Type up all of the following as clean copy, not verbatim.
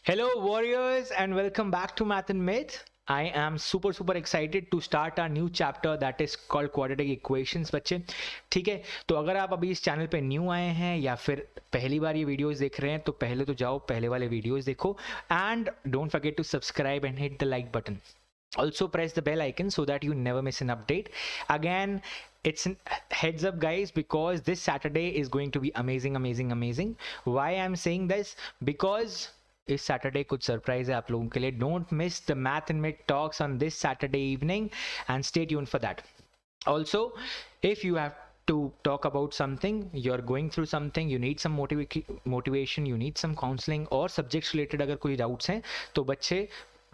Hello, warriors, and welcome back to Math and Myth. I am super excited to start our new chapter that is called quadratic equations बच्चे. ठीक है, तो अगर आप अभी इस चैनल पे न्यू आए हैं या फिर पहली बार ये वीडियोस देख रहे हैं तो पहले तो जाओ पहले वाले वीडियोस देखो and don't forget to subscribe and hit the like button. Also press the bell icon so that you never miss an update. Again, it's an heads up guys, because this Saturday is going to be amazing. Why I'm saying this? Because इस Saturday कुछ surprise है आप लोगों के लिए. Don't miss the math and myth talks on this Saturday evening and stay tuned for that. Also if you have to talk about something, you're going through something, you need some motivation, you need some counseling or subjects related अगर कोई doubts हैं तो बच्चे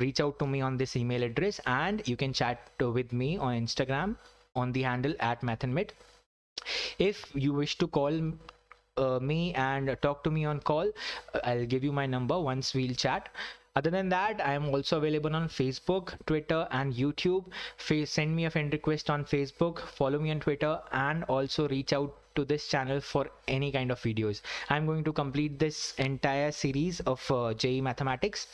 reach out to me on this email address and you can chat with me on Instagram on the handle @mathandmit. If you wish to call me and talk to me on call, I'll give you my number once we'll chat. Other than that, I am also available on Facebook, Twitter and YouTube. Send me a friend request on Facebook, follow me on Twitter, and also reach out to this channel for any kind of videos. I'm going to complete this entire series of JEE Mathematics.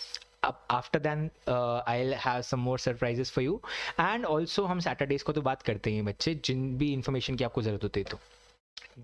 After then I'll have some more surprises for you. And also हम Saturdays को तो बात करते हैं बच्चे, जिन भी information की आपको ज़रूरत होती है तो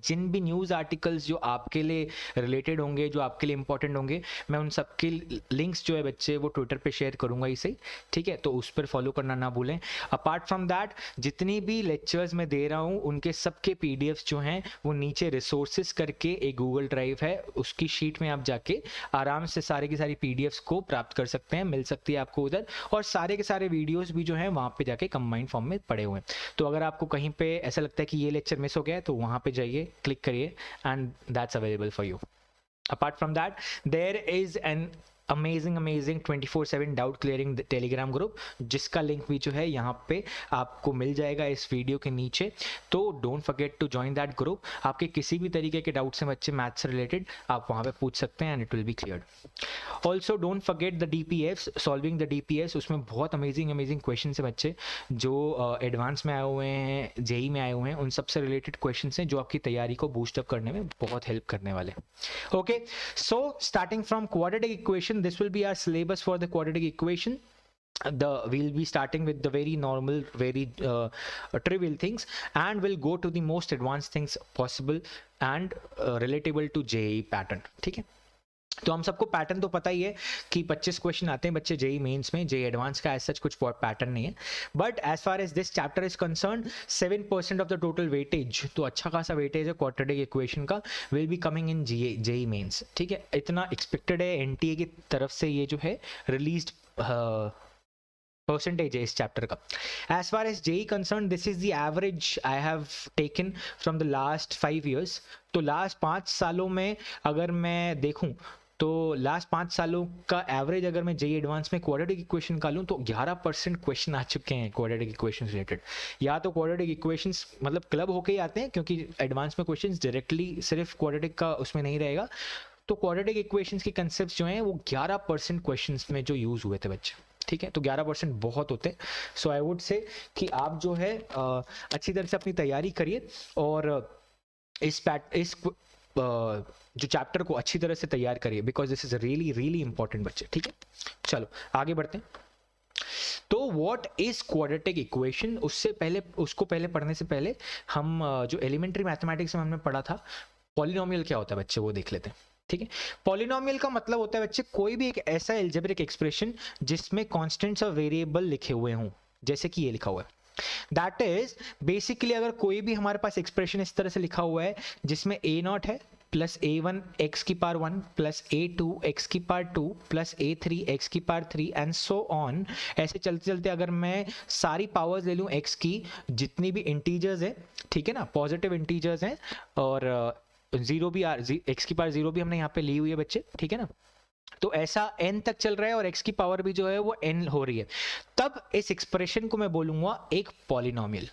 जिन भी न्यूज़ आर्टिकल्स जो आपके लिए रिलेटेड होंगे, जो आपके लिए इंपॉर्टेंट होंगे, मैं उन सब के लिंक्स जो है बच्चे वो ट्विटर पे शेयर करूंगा इसे. ठीक है, तो उस पर फॉलो करना ना भूलें. अपार्ट फ्रॉम दैट जितनी भी लेक्चर्स मैं दे रहा हूँ उनके सबके पीडीएफ्स जो हैं वो नीचे रिसोर्सेज करके एक गूगल ड्राइव है, उसकी शीट में आप जाके आराम से सारे की सारी पीडीएफ्स को प्राप्त कर सकते हैं, मिल सकती है आपको उधर. और सारे के सारे वीडियोज़ भी जो हैं वहाँ पर जाके कंबाइंड फॉर्म में पड़े हुए हैं. तो अगर आपको कहीं पर ऐसा लगता है कि ये लेक्चर मिस हो गया है तो वहाँ पर जाइए, click करिए and that's available for you. Apart from that, there is an amazing 24/7 doubt clearing Telegram group, जिसका लिंक भी जो है यहाँ पे आपको मिल जाएगा इस वीडियो के नीचे. तो don't forget to join that group. आपके किसी भी तरीके के डाउट्स हैं बच्चे मैथ्स से रिलेटेड, आप वहाँ पे पूछ सकते हैं and it will be cleared. Also don't forget the DPFs, solving the DPS. उसमें बहुत अमेजिंग क्वेश्चन है बच्चे जो एडवांस में आए हुए हैं, JEE में आए हुए हैं. उन सबसे रिलेटेड क्वेश्चन हैं जो आपकी तैयारी को बूस्टअप करने में बहुत हेल्प करने वाले. Okay, so starting from quadratic equation, this will be our syllabus for the quadratic equation. We'll be starting with the very normal, very trivial things, and we'll go to the most advanced things possible and relatable to JEE pattern. ठीक है, तो हम सबको pattern तो पता ही है कि 25 question आते हैं बच्चे JEE मेंस में. JEE एडवांस का ऐसा कुछ पैटर्न नहीं है, but as far as this chapter is concern 7% of the total weightage, तो अच्छा खासा वेटेज है क्वाड्रेटिक इक्वेशन का, will be coming in JEE mains. ठीक है, इतना एक्सपेक्टेड है NTA की तरफ से, ये जो है रिलीज्ड परसेंटेज है इस चैप्टर का. As far as JEE concern, this is the average I have taken from the last 5 years. तो लास्ट 5 सालों में अगर मैं देखूं तो लास्ट 5 सालों का एवरेज अगर मैं JEE एडवांस में क्वाड्रेटिक इक्वेशन का लूँ तो 11% क्वेश्चन आ चुके हैं क्वाड्रेटिक इक्वेशन रिलेटेड. या तो क्वाड्रेटिक इक्वेशंस मतलब क्लब होके ही आते हैं, क्योंकि एडवांस में क्वेश्चंस डायरेक्टली सिर्फ क्वाड्रेटिक का उसमें नहीं रहेगा. तो क्वाड्रेटिक इक्वेशंस के कंसेप्ट जो हैं वो 11% क्वेश्चन में जो यूज़ हुए थे बच्चे. ठीक है, तो 11% बहुत होते हैं. सो आई वुड से कि आप जो है अच्छी तरह से अपनी तैयारी करिए और इस जो चैप्टर को अच्छी तरह से तैयार करिए, because this is really important बच्चे. ठीक है, चलो आगे बढ़ते हैं. तो व्हाट इज क्वाड्रेटिक इक्वेशन, उसको पहले पढ़ने से पहले हम जो एलिमेंट्री मैथमेटिक्स में हमने पढ़ा था पॉलिनोमियल क्या होता है बच्चे वो देख लेते हैं. ठीक है, पॉलिनोमियल का मतलब होता है बच्चे कोई भी एक ऐसा एल्जेब्रिक एक्सप्रेशन जिसमें कांस्टेंट्स और वेरिएबल लिखे हुए हों, जैसे कि ये लिखा हुआ है. दैट इज बेसिकली अगर कोई भी हमारे पास एक्सप्रेशन इस तरह से लिखा हुआ है जिसमें A0 है प्लस A1 x की पावर 1 प्लस A2 x की पावर 2 प्लस A3 x की पावर 3 एंड सो ऑन, ऐसे चलते चलते अगर मैं सारी पावर्स ले लूँ x की, जितनी भी इंटीजर्स है, ठीक है ना, पॉजिटिव इंटीजर्स हैं, और जीरो भी x की पावर 0 भी हमने यहाँ पे ली हुई है बच्चे. ठीक है ना, तो ऐसा n तक चल रहा है और x की पावर भी जो है वो n हो रही है, तब इस एक्सप्रेशन को मैं बोलूंगा एक पॉलिनोमियल.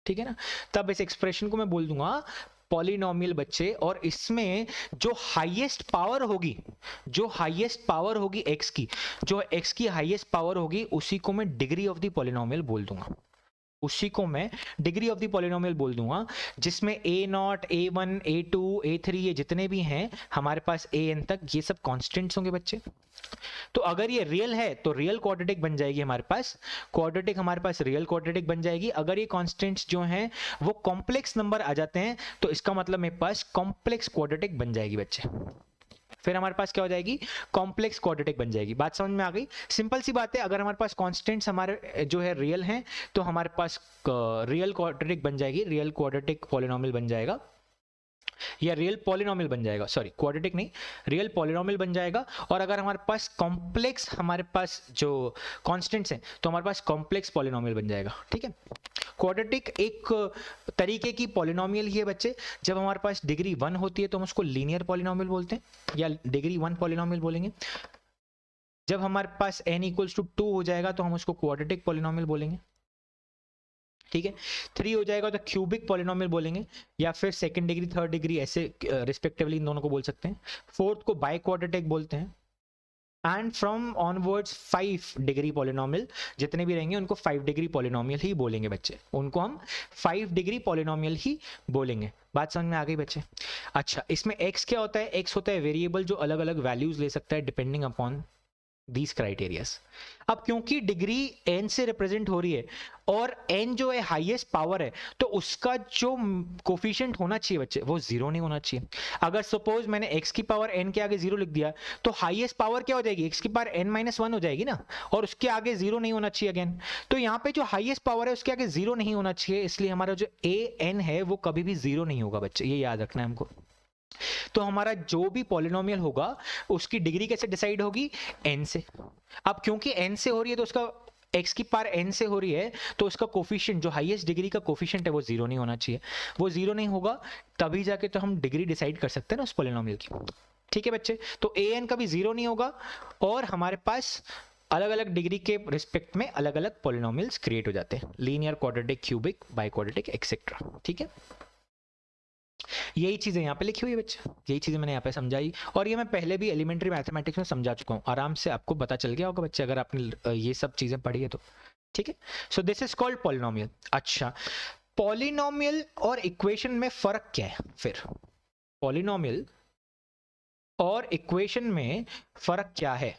ठीक है ना, तब इस एक्सप्रेशन को मैं बोल दूंगा पॉलिनोमियल बच्चे. और इसमें जो हाईएस्ट पावर होगी x की, जो x की हाईएस्ट पावर होगी उसी को मैं डिग्री ऑफ द पॉलिनोमियल बोल दूंगा. उसी को मैं डिग्री ऑफ द पॉलिनोमियल बोल दूंगा, जिसमें A0, A1, A2, A3 ये जितने भी हैं हमारे पास AN तक, ये सब कांस्टेंट्स होंगे बच्चे. तो अगर ये रियल है तो रियल क्वाड्रेटिक बन जाएगी हमारे पास, क्वाड्रेटिक हमारे पास रियल क्वाड्रेटिक बन जाएगी। अगर ये कांस्टेंट्स जो हैं वो कॉम्प्लेक्स नंबर आ जाते हैं तो इसका मतलब मेरे पास कॉम्प्लेक्स क्वाड्रेटिक बन जाएगी बच्चे। फिर हमारे पास क्या हो जाएगी, कॉम्प्लेक्स क्वाड्रेटिक बन जाएगी। बात समझ में आ गई? सिंपल सी बात है, अगर हमारे पास कांस्टेंट्स हमारे जो है रियल हैं तो हमारे पास रियल क्वाड्रेटिक बन जाएगी, रियल क्वाड्रेटिक पॉलिनोमियल बन जाएगा या रियल पॉलिनोमियल बन जाएगा, सॉरी क्वाड्रेटिक नहीं, रियल पॉलिनोमियल बन जाएगा। और अगर हमारे पास कॉम्प्लेक्स, हमारे पास जो कांस्टेंट्स हैं तो हमारे पास कॉम्प्लेक्स पॉलिनोमियल बन जाएगा। ठीक है, क्वाड्रेटिक एक तरीके की पॉलिनोमियल ही है बच्चे। जब हमारे पास डिग्री 1 होती है तो हम उसको लीनियर पॉलिनोमियल बोलते हैं या डिग्री 1 पॉलिनोमियल बोलेंगे। जब हमारे पास n इक्वल्स टू 2 हो जाएगा तो हम उसको क्वाड्रेटिक पॉलिनोमियल बोलेंगे। ठीक है, 3 हो जाएगा तो क्यूबिक पॉलिनोमियल बोलेंगे या फिर सेकंड डिग्री थर्ड डिग्री ऐसे रिस्पेक्टिवली इन दोनों को बोल सकते हैं। फोर्थ को बाई क्वाड्रेटिक बोलते हैं। And from onwards 5 degree polynomial जितने भी रहेंगे उनको 5 डिग्री पॉलिनोमियल ही बोलेंगे बच्चे, उनको हम 5 डिग्री पॉलिनोमियल ही बोलेंगे। बात समझ में आ गई बच्चे? अच्छा, इसमें x क्या होता है? x होता है वेरिएबल जो अलग अलग वैल्यूज ले सकता है डिपेंडिंग अपॉन दीज क्राइटेरियाज। अब क्योंकि डिग्री n से रिप्रेजेंट हो रही है और n जो है हाईएस्ट पावर है तो उसका जो कोफिशिएंट होना चाहिए बच्चे वो जीरो नहीं होना चाहिए। अगर सपोज मैंने x की पावर n के आगे जीरो लिख दिया तो हाईएस्ट पावर क्या हो जाएगी? x की पावर n-1 हो जाएगी ना, और उसके आगे जीरो नहीं होना चाहिए अगेन। तो यहाँ पे जो हाईएस्ट पावर है उसके आगे जीरो नहीं होना चाहिए, इसलिए हमारा जो an है वो कभी भी जीरो नहीं होगा बच्चे, ये याद रखना है हमको। तो हमारा जो भी पॉलिनोमियल होगा उसकी डिग्री कैसे डिसाइड होगी? n से। अब क्योंकि n से हो रही है तो उसका x की पावर n से हो रही है तो उसका कोफिशिएंट जो हाईएस्ट डिग्री का कोफिशिएंट है वो जीरो नहीं होना चाहिए। वो जीरो नहीं होगा तभी जाके तो हम डिग्री डिसाइड कर सकते हैं ना उस पॉलिनोमियल की। ठीक है बच्चे, तो an कभी जीरो नहीं होगा और हमारे पास अलग अलग डिग्री के रिस्पेक्ट में अलग अलग पॉलिनोमियल्स क्रिएट हो जाते हैं, linear, quadratic, cubic, by quadratic etcetera. ठीक है, यही चीजें यहाँ पे लिखी हुई है बच्चे, यही चीजें मैंने यहाँ पे समझाई और ये मैं पहले भी एलिमेंट्री मैथमेटिक्स में समझा चुका हूँ, आराम से आपको पता चल गया होगा बच्चे अगर आपने ये सब चीजें पढ़ी है तो। ठीक है, so this is called polynomial. अच्छा, पॉलिनोमियल और इक्वेशन में फर्क क्या है? फिर पॉलिनोमियल और इक्वेशन में फर्क क्या है?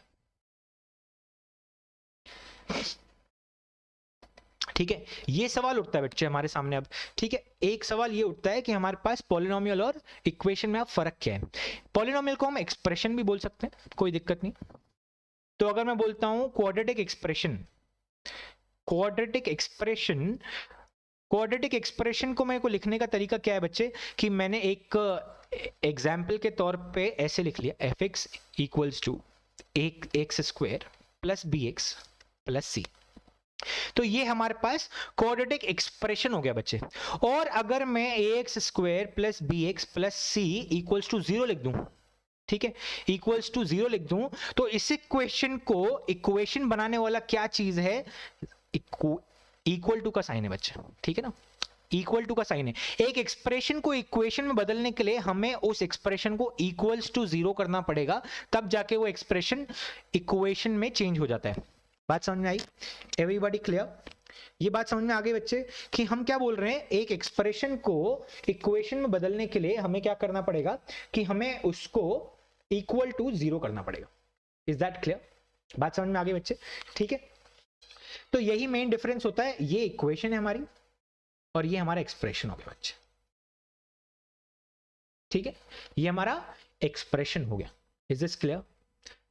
ठीक है, ये सवाल उठता है बच्चे हमारे सामने अब। ठीक है, एक सवाल ये उठता है कि हमारे पास पॉलिनोमियल और इक्वेशन में अब फर्क क्या है? पॉलिनोमियल को हम एक्सप्रेशन भी बोल सकते हैं, कोई दिक्कत नहीं। तो अगर मैं बोलता हूं quadratic expression, quadratic expression, quadratic expression को मेरे को लिखने का तरीका क्या है बच्चे कि मैंने एक एग्जाम्पल के तौर पे ऐसे लिख लिया, f x equals to x square plus B x plus c. तो ये हमारे पास क्वाड्रेटिक एक्सप्रेशन हो गया बच्चे। और अगर मैं ax square plus B x plus C equals to 0 लिख दूं, ठीक है, इक्वल्स टू 0 लिख दूं, तो इस इक्वेशन को इक्वेशन बनाने वाला क्या चीज है? इक्वल टू का साइन है बच्चे। ठीक है ना, इक्वल टू का साइन है। एक एक्सप्रेशन को इक्वेशन में बदलने के लिए हमें उस एक्सप्रेशन को इक्वल्स टू 0 करना पड़ेगा, तब जाके वो एक्सप्रेशन इक्वेशन में चेंज हो जाता है। बात समझ में आई? Everybody clear? ये बात समझ में आ गई बच्चे कि हम क्या बोल रहे हैं, एक एक्सप्रेशन को इक्वेशन में बदलने के लिए हमें क्या करना पड़ेगा कि हमें उसको इक्वल टू 0 करना पड़ेगा। Is that clear? बात समझ में आ गई बच्चे? ठीक है, तो यही मेन डिफरेंस होता है। ये इक्वेशन है हमारी और ये हमारा एक्सप्रेशन हो गया बच्चे। ठीक है, ये हमारा एक्सप्रेशन हो गया। Is this clear?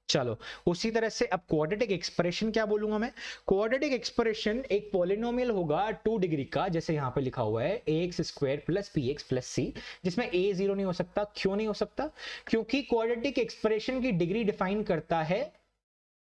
चलो, उसी तरह से अब क्वाड्रेटिक एक्सप्रेशन क्या बोलूंगा मैं? क्वाड्रेटिक एक्सप्रेशन एक पॉलिनोमियल होगा 2 डिग्री का, जैसे यहां पे लिखा हुआ है ax square plus bx plus c, जिसमें a 0 नहीं हो सकता। क्यों नहीं हो सकता? क्योंकि क्वाड्रेटिक एक्सप्रेशन की डिग्री डिफाइन करता है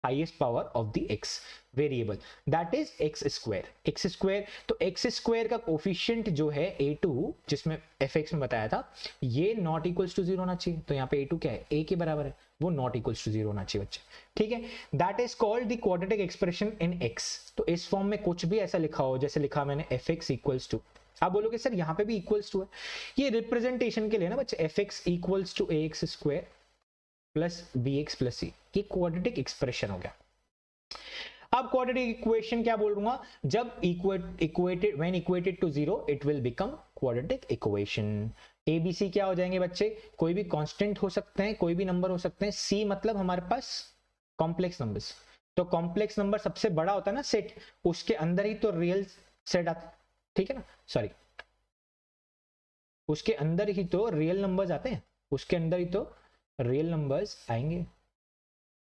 highest power of the x variable, that is x square. x square, तो x स्क्वायर का कोफिशिएंट जो है a2, जिसमें fx में बताया था, ये नॉट इक्वल्स टू 0 होना चाहिए। तो यहाँ पे a2 क्या है? a के बराबर है, वो नॉट इक्वल्स टू 0 होना चाहिए बच्चे। ठीक है, that is called the quadratic expression in x। तो इस फॉर्म में कुछ भी ऐसा लिखा हो, जैसे लिखा मैंने fx इक्वल्स टू, आप बोलोगे सर यहाँ पे भी इक्वल्स टू है, ये रिप्रेजेंटेशन के लिए ना बच्चे, fx equals to ax square plus bx plus c, ये क्वाड्रेटिक एक्सप्रेशन हो गया। अब क्वाड्रेटिक इक्वेशन क्या बोलूंगा? जब equated, when equated to 0 it will become quadratic equation. A B C क्या हो जाएंगे बच्चे? कोई भी कांस्टेंट हो सकते हैं, कोई भी नंबर हो सकते हैं। सी मतलब हमारे पास कॉम्प्लेक्स नंबर्स। तो कॉम्प्लेक्स नंबर सबसे बड़ा होता है ना सेट, उसके अंदर ही तो रियल सेट आता, ठीक है ना, सॉरी उसके अंदर ही तो रियल नंबर्स आते हैं, उसके अंदर ही तो रियल नंबर्स आएंगे।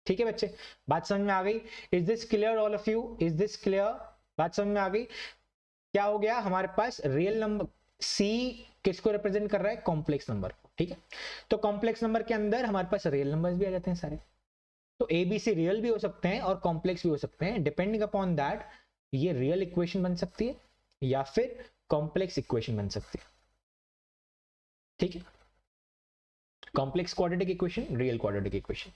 ठीक है बच्चे, बात समझ में आ गई? Is this clear all of you? Is this clear? बात समझ में आ गई? क्या हो गया हमारे पास रियल नंबर, सी किसको रिप्रेजेंट कर रहा है? Complex number. ठीक है, तो कॉम्प्लेक्स नंबर के अंदर हमारे पास रियल नंबर्स भी आ जाते हैं सारे। तो ए बी सी रियल भी हो सकते हैं और कॉम्प्लेक्स भी हो सकते हैं, डिपेंडिंग अपॉन दैट ये रियल इक्वेशन बन सकती है या फिर कॉम्प्लेक्स इक्वेशन बन सकती है। ठीक है, complex quadratic equation, real quadratic equation.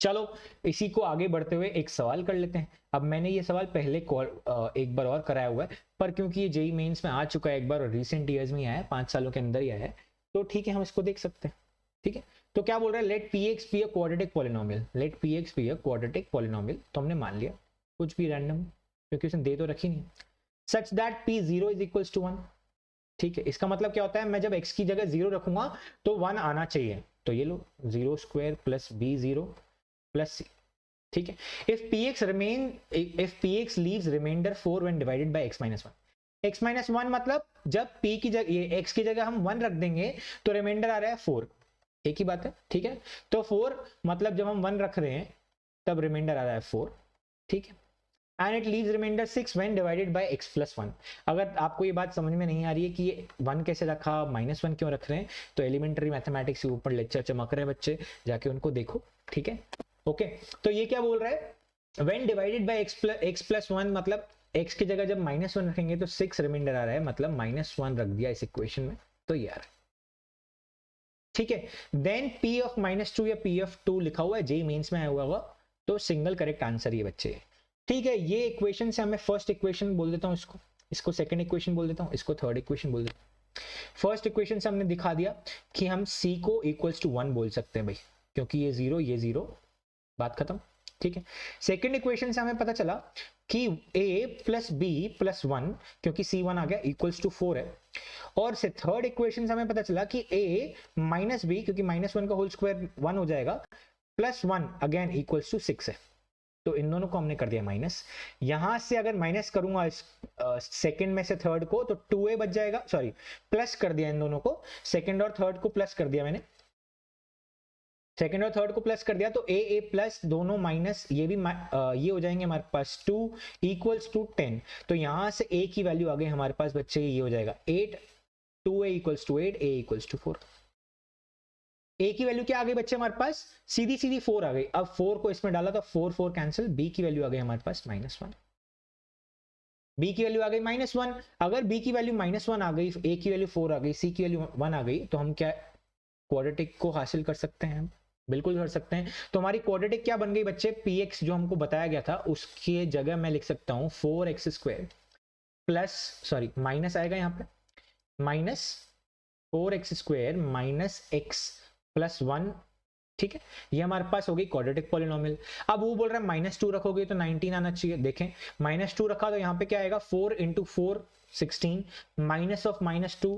चलो इसी को आगे बढ़ते हुए एक सवाल कर लेते हैं। अब मैंने ये सवाल पहले एक बार और कराया हुआ है, पर क्योंकि ये जेईई मेंस में आ चुका है एक बार और रिसेंट ईयर्स में आया है, 5 सालों के अंदर ही आया है, तो ठीक है हम इसको देख सकते हैं। ठीक है, तो क्या बोल रहा है? Let P X be a quadratic polynomial, let P X be a quadratic polynomial. तो हमने मान लिया कुछ भी रैंडम, क्योंकि उसने दे तो रखी नहीं, such that P zero is equals to 1। ठीक है, इसका मतलब क्या होता है? मैं जब x की जगह 0 रखूंगा तो 1 आना चाहिए, तो ये लो 0 square plus B 0 plus C. ठीक है, if px leaves remainder 4 when divided by x minus 1, x minus 1 मतलब जब p की जगह, ये x की जगह हम 1 रख देंगे तो रिमाइंडर आ रहा है 4, एक ही बात है। ठीक है, तो 4 मतलब जब हम 1 रख रहे हैं तब रिमाइंडर आ रहा है 4। ठीक है, and it leaves remainder 6 when divided by x plus 1। अगर आपको ये बात समझ में नहीं आ रही है कि ये 1 कैसे रखा, -1 क्यों रख रहे हैं, तो एलिमेंट्री मैथमेटिक्स के ऊपर लेक्चर चमक रहे हैं बच्चे, जाके उनको देखो। ठीक है, ओके, तो ये क्या बोल रहा है? When divided by x plus 1 मतलब x की जगह जब -1 रखेंगे तो 6 रिमाइंडर आ रहा है, मतलब -1 रख दिया इस इक्वेशन में, तो ये आ रहा है। ठीक है, देन p of -2 या p of 2 लिखा हुआ है, जेईई मेंस में आया हुआ होगा, तो सिंगल करेक्ट आंसर ये बच्चे। ठीक है, ये इक्वेशन से हमें फर्स्ट इक्वेशन बोल देता हूं, इसको सेकंड इक्वेशन बोल देता हूं, इसको थर्ड इक्वेशन बोल देता हूं। फर्स्ट इक्वेशन से हमने दिखा दिया कि हम c को इक्वल्स टू 1 बोल सकते हैं भाई, क्योंकि ये 0 ये 0, बात खत्म। ठीक है, सेकंड इक्वेशन से हमें पता चला कि a प्लस बी प्लस 1, क्योंकि c1 आ गया, इक्वल्स टू 4 है। और से थर्ड इक्वेशन से हमें पता चला कि a माइनस बी, क्योंकि -1 का होल स्क्वायर 1 हो जाएगा, प्लस 1 अगेन इक्वल्स टू 6 है। तो इन दोनों को हमने कर दिया माइनस। यहां से अगर माइनस करूंगा सेकंड में से थर्ड को तो 2a बच जाएगा, सॉरी प्लस कर दिया इन दोनों को, सेकंड और थर्ड को प्लस कर दिया मैंने, सेकंड और थर्ड को प्लस कर दिया, तो a प्लस दोनों माइनस, ये भी ये हो जाएंगे हमारे पास 2 इक्वल्स टू 10। तो यहां से a की वैल्यू आ गई हमारे पास बच्चे, ये हो जाएगा 8, 2a equals to 8, a equals to 4। a की वैल्यू क्या आ गई बच्चे हमारे पास? सीधी सीधी 4 आ गई। अब 4 को इसमें डाला तो 4 4 कैंसिल, b की वैल्यू आ गई हमारे पास -1, b की वैल्यू आ गई -1। अगर b की वैल्यू -1 आ गई, a की वैल्यू 4 आ गई, c की वैल्यू 1 आ गई, तो हम क्या क्वाड्रेटिक को हासिल कर सकते हैं? बिल्कुल कर सकते हैं। तो हमारी क्वाड्रेटिक क्या बन गई बच्चे? px जो हमको बताया गया था उसके जगह मैं लिख सकता हूं 4x square plus, sorry minus आएगा यहाँ पे, minus 4x square minus x plus 1। ठीक है, ये हमारे पास हो गई क्वाड्रेटिक पॉलिनोमियल। अब वो बोल रहा है -2 रखोगे तो 19 आना चाहिए। देखें -2 रखा तो यहाँ पे क्या आएगा? 4 × 4 16, minus of -2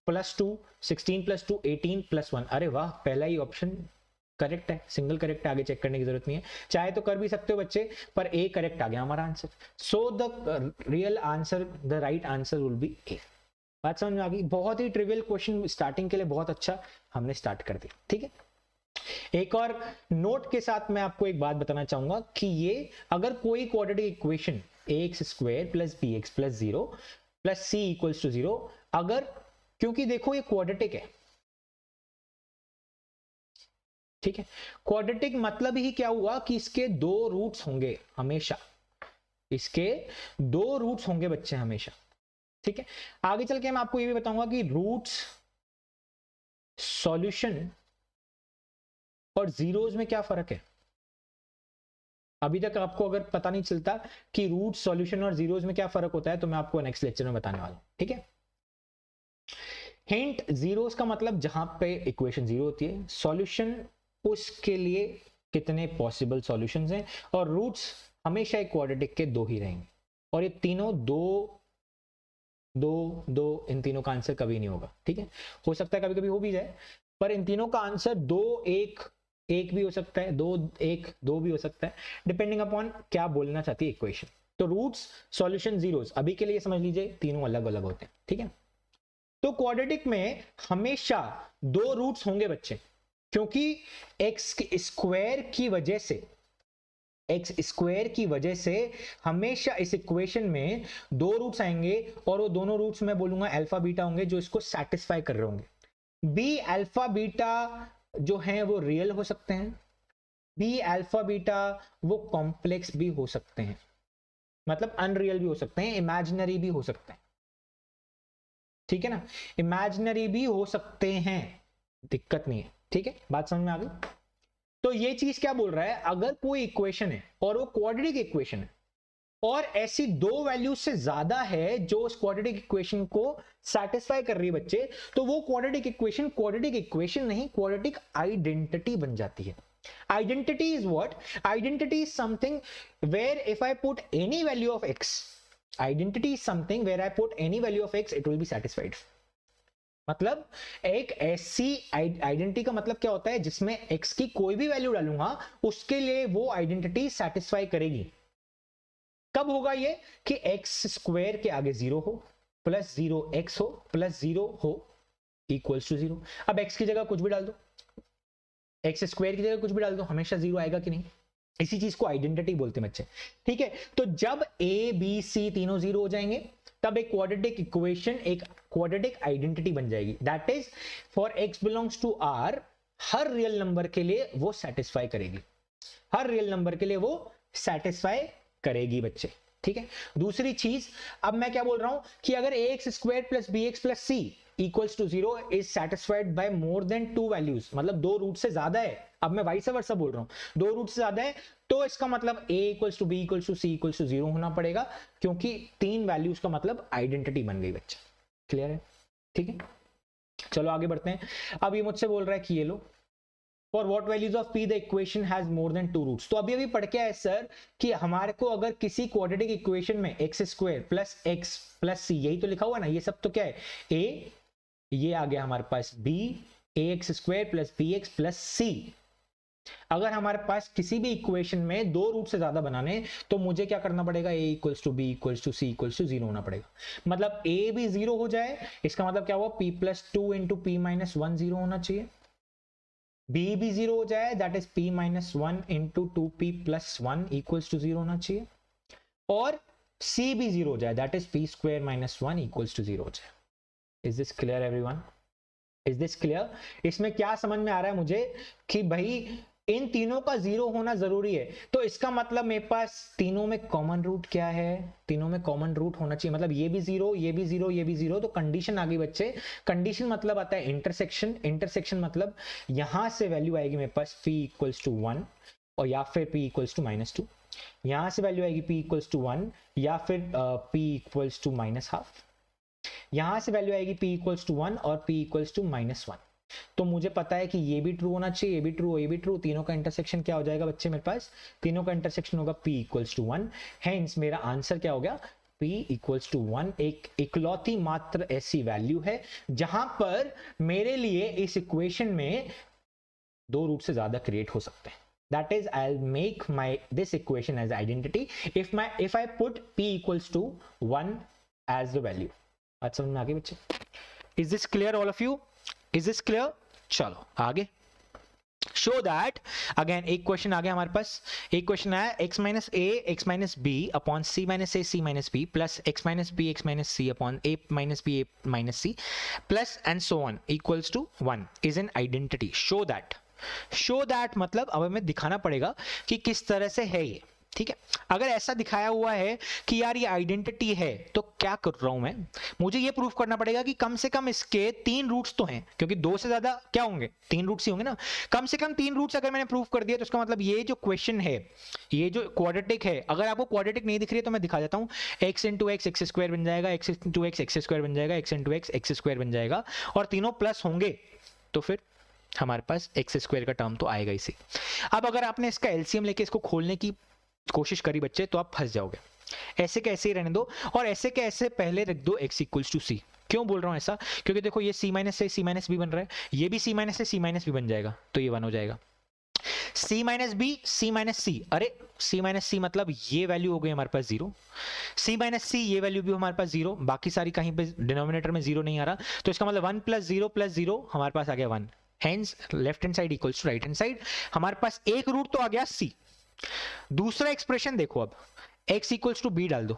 plus 2, 16 plus 2 18 plus 1। अरे वाह, पहला ही ऑप्शन करेक्ट है, सिंगल करेक्ट है, आगे चेक करने की जरूरत नहीं है, चाहे तो कर भी सकते हो बच्चे, पर ए करेक्ट आ गया हमारा answer. So the real answer, the right answer will be a. बात समझ में आ गई? बहुत ही ट्रिवियल क्वेश्चन स्टार्टिंग के लिए, बहुत अच्छा हमने स्टार्ट कर दिया। ठीक है, एक और नोट के साथ मैं आपको एक बात बताना चाहूंगा कि ये अगर कोई quadratic equation ax square plus bx plus 0 plus c equals to 0, अगर, क्योंकि देखो ये क्वाड्रेटिक है, ठीक है, क्वाड्रेटिक मतलब ही क्या हुआ कि इसके 2 रूट्स होंगे हमेशा, इसके 2 रूट्स होंगे बच्चे हमेशा। ठीक है, आगे चल के मैं आपको ये भी बताऊंगा कि रूट्स, सॉल्यूशन और जीरोस में क्या फर्क है। अभी तक आपको अगर पता नहीं चलता कि रूट, सॉल्यूशन और जीरोस में क्या फर्क होता है, तो मैं आपको नेक्स्ट लेक्चर में बताने वाला हूं। ठीक है, हिंट, जीरोस का मतलब जहां पे इक्वेशन 0 होती है, सॉल्यूशन उसके लिए कितने पॉसिबल सॉल्यूशंस हैं, और रूट्स हमेशा एक क्वाड्रेटिक के 2 ही रहेंगे, और ये तीनों 2 2 2, इन तीनों का आंसर कभी नहीं होगा। ठीक है, हो सकता है कभी कभी हो भी जाए, पर इन तीनों का आंसर 2 1 एक भी हो सकता है, दो, एक, दो भी हो सकता है, डिपेंडिंग अपॉन क्या बोलना चाहती है इक्वेशन। तो रूट्स, सॉल्यूशन, जीरोस, अभी के लिए समझ लीजिए तीनों अलग अलग होते हैं, ठीक है। तो क्वाड्रेटिक में हमेशा दो रूट्स होंगे बच्चे, क्योंकि एक्स स्क्वायर की वजह से, एक्स स्क्वायर की वजह से हमेशा इस इक्वेशन में दो रूट्स आएंगे, और वो दोनों रूट्स मैं बोलूंगा अल्फा बीटा होंगे, जो इसको सेटिस्फाई कर रहे होंगे। बी अल्फा बीटा जो है वो रियल हो सकते हैं, बी अल्फा बीटा वो कॉम्प्लेक्स भी हो सकते हैं, मतलब अनरियल भी हो सकते हैं, इमेजिनरी भी हो सकते हैं, ठीक है ना, इमेजिनरी भी हो सकते हैं, दिक्कत नहीं है, ठीक है, बात समझ में आ गई। तो ये चीज क्या बोल रहा है, अगर कोई इक्वेशन है और वो क्वाड्रेटिक इक्वेशन है और ऐसी दो वैल्यूज से ज्यादा है जो उस क्वाड्रेटिक इक्वेशन को सेटिस्फाई कर रही है बच्चे, तो वो क्वाड्रेटिक इक्वेशन नहीं, क्वाड्रेटिक आइडेंटिटी बन जाती है। Identity is what? Identity is something where if I put any value of x, identity is something where I put any value of x, it will be satisfied. मतलब एक ऐसी identity का मतलब क्या होता है, जिसमें x की कोई भी वैल्यू डालूंगा उसके लिए वो आइडेंटिटी सेटिस्फाई करेगी। कब होगा ये, कि एक्स स्क्वायर के आगे जीरो हो, प्लस जीरो एक्स हो, प्लस जीरो हो, इक्वल्स टू जीरो। अब एक्स की जगह कुछ भी डाल दो, एक्स स्क्वायर की जगह कुछ भी डाल दो, हमेशा जीरो आएगा कि नहीं। इसी चीज को आइडेंटिटी बोलते हैं बच्चे, ठीक है। तो जब ए बी सी तीनों जीरो हो जाएंगे, तब एक क्वाड्रेटिक इक्वेशन, एक क्वाड्रेटिक आइडेंटिटी बन जाएगी। That is for X belongs to R, हर रियल नंबर के लिए वो सेटिस्फाई करेगी, हर रियल नंबर के लिए वो सेटिस्फाई करेगी बच्चे, ठीक है। दूसरी चीज, अब मैं क्या बोल रहा हूं कि अगर a x square plus B x plus C equals to zero is satisfied by more than two values, मतलब दो रूट से ज्यादा है, अब मैं वाइस वर्सा बोल रहा हूं, दो रूट से ज्यादा है, तो इसका मतलब a equals to B equals to C equals to zero होना पड़ेगा, क्योंकि तीन वैल्यूज का मतलब आइडेंटिटी बन गई बच्चा। क्लियर है, ठीक है। चलो आगे बढ़ते हैं। अब ये मुझसे बोल रहा है कि ये लो, for what values of p the equation has more than two roots. तो अभी पढ़ के आए सर कि हमारे को अगर किसी क्वाड्रेटिक इक्वेशन में x square plus x plus c, यही तो लिखा हुआ ना, ये सब तो क्या है, ए, ये आ गया हमारे पास b, a x square plus B x plus c. अगर हमारे पास किसी भी इक्वेशन में दो रूट से ज्यादा बनाने, तो मुझे क्या करना पड़ेगा, a equals to B equals to C equals to zero होना पड़ेगा। मतलब ए भी जीरो हो जाए, इसका मतलब क्या हुआ, p plus two into p minus one zero होना चाहिए। बी भी जीरो हो जाए, that is p minus one into two p plus one equals to zero होना चाहिए। और सी भी जीरो हो जाए, that is p square minus one equals to zero हो जाए। Is this clear everyone? Is this clear? इसमें क्या समझ में आ रहा है मुझे कि भाई इन तीनों का जीरो होना जरूरी है, तो इसका मतलब मेरे पास तीनों में कॉमन रूट क्या है, तीनों में कॉमन रूट होना चाहिए, मतलब ये भी जीरो, ये भी जीरो, ये भी जीरो। तो कंडीशन आ गई बच्चे, कंडीशन मतलब आता है इंटरसेक्शन, इंटरसेक्शन मतलब यहां से वैल्यू आएगी मेरे पास p इक्वल्स टू वन, और या फिर p equals to minus two, यहां से वैल्यू आएगी p इक्वल्स टू वन, या फिर p equals to minus half, यहां से वैल्यू आएगी p इक्वल्स टू वन और p equals to minus one. तो मुझे पता है कि ये भी ट्रू होना चाहिए, ये भी ट्रू, ये भी ट्रू, तीनों का इंटरसेक्शन क्या हो जाएगा बच्चे मेरे पास, तीनों का इंटरसेक्शन होगा p equals to one. Hence मेरा आंसर क्या हो गया, p इक्वल्स टू वन। एक इकलौती मात्र ऐसी वैल्यू है जहां पर मेरे लिए इस इक्वेशन में दो रूट से ज्यादा क्रिएट हो सकते हैं। That is, I'll make this equation as identity if I put p equals to 1 as the value. बात समझ में आ गई बच्चे? Is this clear all of you? Is this clear? चलो आगे। Show that, again एक क्वेश्चन आ गया हमारे पास, एक क्वेश्चन आया x minus a x minus b upon c minus a c minus b plus x minus b x minus c upon a minus b a minus c plus and so on equals to 1 is an identity. Show that मतलब अब हमें दिखाना पड़ेगा कि किस तरह से है ये, ठीक है। अगर ऐसा दिखाया हुआ है कि यार ये आइडेंटिटी है, तो क्या कर रहा हूं मैं, मुझे ये प्रूफ करना पड़ेगा कि कम से कम इसके तीन रूट्स तो हैं, क्योंकि दो से ज्यादा क्या होंगे, तीन रूट्स ही होंगे ना। कम से कम तीन रूट्स अगर मैंने प्रूफ कर दिया, तो इसका मतलब ये जो क्वेश्चन है, ये जो क्वाड्रेटिक है, अगर आपको क्वाड्रेटिक नहीं दिख रही है तो मैं दिखा देता हूं, x into x x square बन जाएगा, x into x x square बन जाएगा, x into x x square बन जाएगा, और तीनों प्लस होंगे, तो फिर हमारे पास एक्स स्क्वायर का टर्म तो आएगा इसी। अब अगर आपने इसका एलसीएम लेके इसको खोलने की कोशिश करी बच्चे, तो आप फंस जाओगे। ऐसे कैसे ही रहने दो, और ऐसे कैसे पहले रख दो x इक्वल्स टू सी। क्यों बोल रहा हूं ऐसा, क्योंकि देखो ये c माइनस से c माइनस भी बन रहा है, ये भी c माइनस से c माइनस भी बन जाएगा, तो ये 1 हो जाएगा। सी माइनस बी, सी माइनस सी, अरे सी माइनस सी मतलब ये वैल्यू हो गई हमारे पास जीरो, सी माइनस सी ये वैल्यू भी हमारे पास जीरो, बाकी सारी कहीं पे डिनोमिनेटर में जीरो नहीं आ रहा, तो इसका मतलब 1 प्लस जीरो हमारे पास आ गया 1, hence left hand side equals to right hand side. हमारे पास एक रूट तो आ गया सी। दूसरा एक्सप्रेशन देखो, अब x इक्वल्स टू बी डाल दो,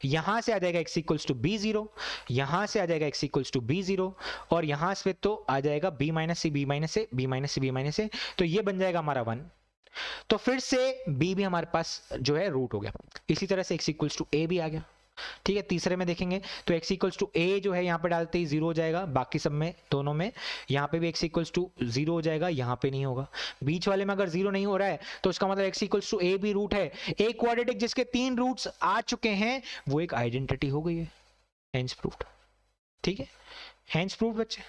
यहां से आ जाएगा x equals to b zero, यहां से आ जाएगा x equals to b zero, और यहां से तो आ जाएगा b minus c b minus a, b minus c b minus a, तो ये बन जाएगा हमारा 1। तो फिर से b भी हमारे पास जो है रूट हो गया। इसी तरह से x इक्वल्स टू a भी आ गया, ठीक है। तीसरे में देखेंगे तो x इक्वल्स टू a जो है यहाँ पे डालते ही जीरो हो जाएगा, बाकी सब में दोनों में यहाँ पे भी x इक्वल्स टू जीरो हो जाएगा, यहाँ पे नहीं होगा। बीच वाले में अगर जीरो नहीं हो रहा है तो इसका मतलब x इक्वल्स टू a भी रूट है। एक क्वाड्रेटिक जिसके 3 रूट्स आ चुके हैं वो एक आइडेंटिटी हो गई है, हेंस प्रूव्ड, ठीक है, हेंस प्रूव्ड बच्चे,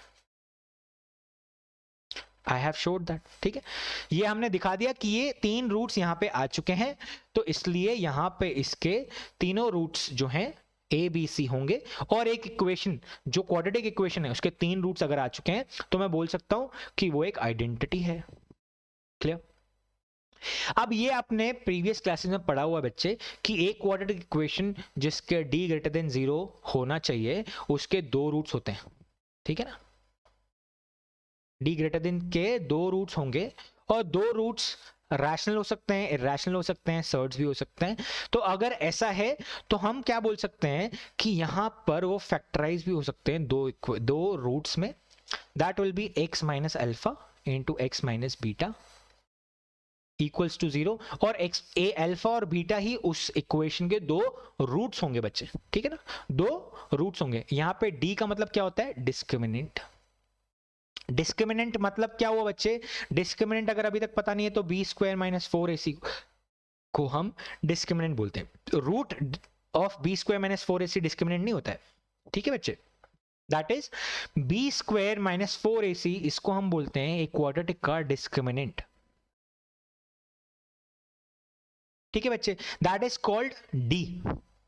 आई हैव शोड दैट, ठीक है। ये हमने दिखा दिया कि ये 3 रूट्स यहाँ पे आ चुके हैं, तो इसलिए यहाँ पे इसके तीनों रूट्स जो हैं ए बी सी होंगे, और एक इक्वेशन जो क्वाड्रेटिक इक्वेशन है उसके 3 रूट्स अगर आ चुके हैं तो मैं बोल सकता हूं कि वो एक आइडेंटिटी है। क्लियर? अब ये आपने प्रीवियस क्लासेस में पढ़ा हुआ बच्चे कि एक क्वाड्रेटिक इक्वेशन जिसके d ग्रेटर देन 0 होना चाहिए उसके 2 रूट्स होते हैं, ठीक है ना। d ग्रेटर देन के 2 रूट्स होंगे, और 2 रूट्स रैशनल हो सकते हैं, इरैशनल हो सकते हैं, सर्ड्स भी हो सकते हैं। तो अगर ऐसा है तो हम क्या बोल सकते हैं कि यहां पर वो फैक्टराइज भी हो सकते हैं दो रूट्स में, that will be x minus alpha into x minus beta equals to 0, और x ए अल्फा और बीटा ही उस इक्वेशन के 2 रूट्स होंगे बच्चे, ठीक है ना, 2 रूट्स होंगे। यहां पे d का मतलब क्या होता है, डिस्क्रिमिनेंट। डिस्क्रिमिनेंट मतलब क्या हुआ बच्चे, डिस्क्रिमिनेंट अगर अभी तक पता नहीं है तो बी स्क्वायर माइनस 4ac को हम डिस्क्रिमिनेंट बोलते हैं। Root of b square minus 4ac discriminant नहीं होता है, ठीक है बच्चे, that is b square minus 4ac, इसको हम बोलते हैं एक क्वाड्रेटिक का डिस्क्रिमिनेंट, ठीक है बच्चे, that is called D.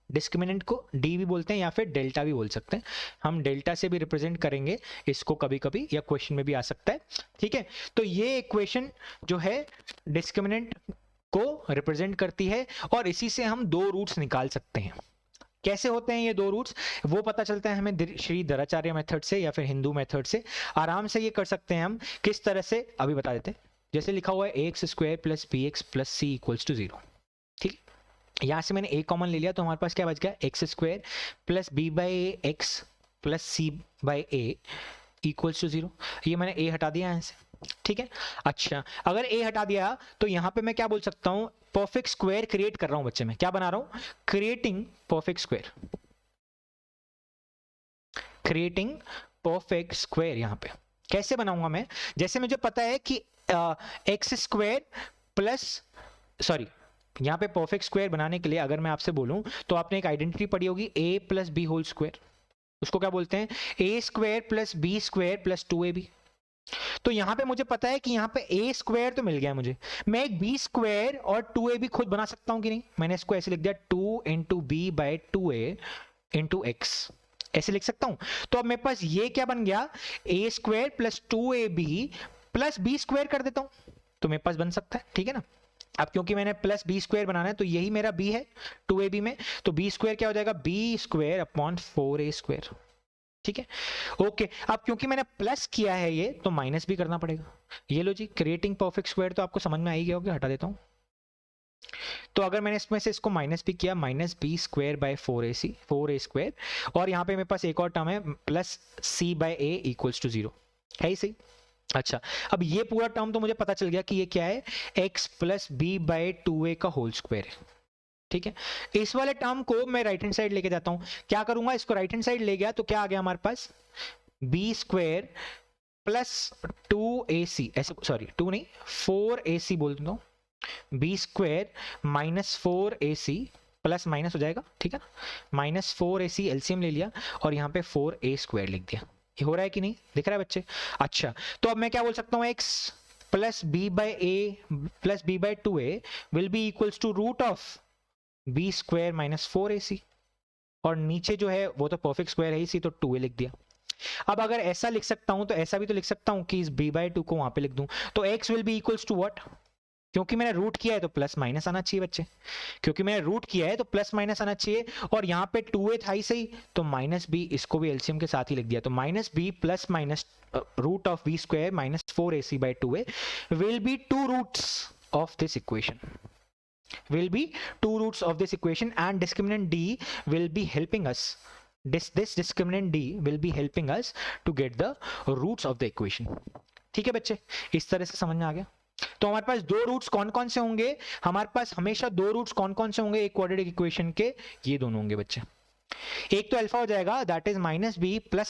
Discriminant को डी भी बोलते हैं या फिर डेल्टा भी बोल सकते हैं, हम डेल्टा से भी रिप्रेजेंट करेंगे इसको कभी कभी, या क्वेश्चन में भी आ सकता है, ठीक है। तो ये इक्वेशन जो है डिस्क्रिमिनेंट को रिप्रेजेंट करती है, और इसी से हम 2 रूट्स निकाल सकते हैं। कैसे होते हैं ये 2 रूट्स, वो पता चलता है हमें श्री धराचार्य मेथड से या फिर हिंदू मेथड से। आराम से ये कर सकते हैं हम, किस तरह से अभी बता देते हैं। जैसे लिखा हुआ है x square plus B x plus C equals to 0, ठीक, यहां से मैंने a कॉमन ले लिया तो हमारे पास क्या बच गया, x square plus b by x plus c by a equals to 0। ये मैंने a हटा दिया यहां से, ठीक है। अच्छा, अगर a हटा दिया तो यहां पे मैं क्या बोल सकता हूं, परफेक्ट स्क्वायर क्रिएट कर रहा हूं बच्चे, में क्या बना रहा हूं, creating perfect square, creating perfect square. यहां पे कैसे बनाऊंगा मैं, जैसे मुझे पता है कि एक्स स्क्वायर प्लस, सॉरी, यहां पे परफेक्ट स्क्वायर बनाने के लिए अगर मैं आपसे बोलूं तो आपने एक आइडेंटिटी पढ़ी होगी a plus b whole square, उसको क्या बोलते हैं, a square plus b square plus 2ab। तो यहां पे मुझे पता है कि यहां पे a स्क्वायर तो मिल गया मुझे, मैं एक b स्क्वायर और 2ab खुद बना सकता हूं कि नहीं। मैंने इसको ऐसे लिख दिया 2 into b by 2a into x, ऐसे लिख सकता हूं। तो अब मेरे पास ये क्या बन गया, a square plus 2ab plus b square कर देता हूं, तो मेरे पास बन सकता है, ठीक है ना। अब क्योंकि मैंने प्लस बी स्क्वायर बनाना है तो यही मेरा b है 2ab में, तो b स्क्वायर क्या हो जाएगा, b square upon 4a square, ठीक है। ओके, अब क्योंकि मैंने प्लस किया है ये तो माइनस भी करना पड़ेगा। ये लो जी, क्रिएटिंग परफेक्ट स्क्वायर तो आपको समझ में आ ही गया होगा, हटा देता हूं। तो अगर मैंने इसमें से इसको माइनस भी किया, minus b square by 4a square, और यहाँ पे मेरे पास एक और टर्म है plus c by a equals to 0, है ही सही। अच्छा, अब ये पूरा टर्म तो मुझे पता चल गया कि ये क्या है, x plus b by 2a का होल स्क्वायर है, ठीक है। इस वाले टर्म को मैं राइट हैंड साइड लेके जाता हूं, क्या करूंगा, इसको राइट हैंड साइड ले गया तो क्या आ गया हमारे पास, बी स्क्वायर प्लस 2ac, ऐसे सॉरी 2 नहीं 4ac बोल देता हूं, b square minus 4ac plus minus हो जाएगा, ठीक है ना, माइनस 4ac एलसीएम ले लिया और यहाँ पे 4a स्क्वायर लिख दिया। ये हो रहा है कि नहीं, दिख रहा है बच्चे। अच्छा, तो अब मैं क्या बोल सकता हूँ, x plus b by a plus b by 2a will be equals to root of b square minus 4ac, और नीचे जो है वो तो परफेक्ट स्क्वायर है इसी, तो 2a लिख दिया। अब अगर ऐसा लिख सकता हूं तो ऐसा भी तो लिख सकता हूं कि इस b बाई 2 को वहां पे लिख दूं, तो x will be equals to what, क्योंकि मैंने रूट किया है तो प्लस माइनस आना चाहिए बच्चे, क्योंकि मैंने रूट किया है तो प्लस माइनस आना चाहिए, और यहाँ पे 2a था ही सही, तो माइनस बी, इसको भी एलसीएम के साथ ही लिख दिया, तो minus b plus minus root of b square minus 4ac by 2a will be two roots of this equation, will be two roots of this equation, and discriminant d will be helping us, this discriminant d will be helping us to get the roots of the equation। ठीक है बच्चे, इस तरह से समझ में आ गया। तो हमारे पास दो रूट्स कौन कौन से होंगे, हमारे पास हमेशा दो रूट्स कौन कौन से होंगे एक क्वाड्रेटिक इक्वेशन के, ये दोनों होंगे बच्चे। एक तो अल्फा हो जाएगा that is minus b plus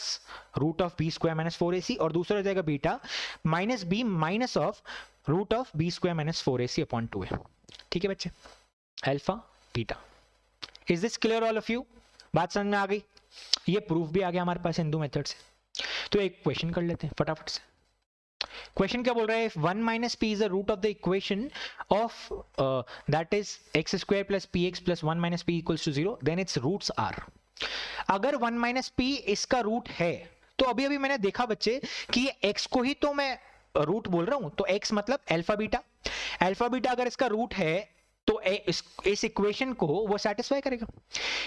root of b square minus 4ac, और दूसरा हो जाएगा beta minus b minus of root of b square minus 4ac upon 2a। ठीक है बच्चे, alpha beta. Is this clear all of you? बात समझ में आ गई? ये प्रूफ भी आ गया हमारे पास हिंदू मेथड से। तो एक क्वेश्चन कर लेते हैं फटाफट से। क्वेश्चन क्या बोल रहा है, 1 minus p is the root of the equation of that is x square plus p x plus 1 minus p equals to 0, then its roots are. अगर 1 माइनस पी इसका रूट है, तो अभी अभी मैंने देखा बच्चे कि ये एक्स को ही तो मैं रूट बोल रहा हूं, तो एक्स मतलब अल्फा बीटा, अल्फा बीटा अगर इसका रूट है तो इस इक्वेशन को वो सेटिस्फाई करेगा।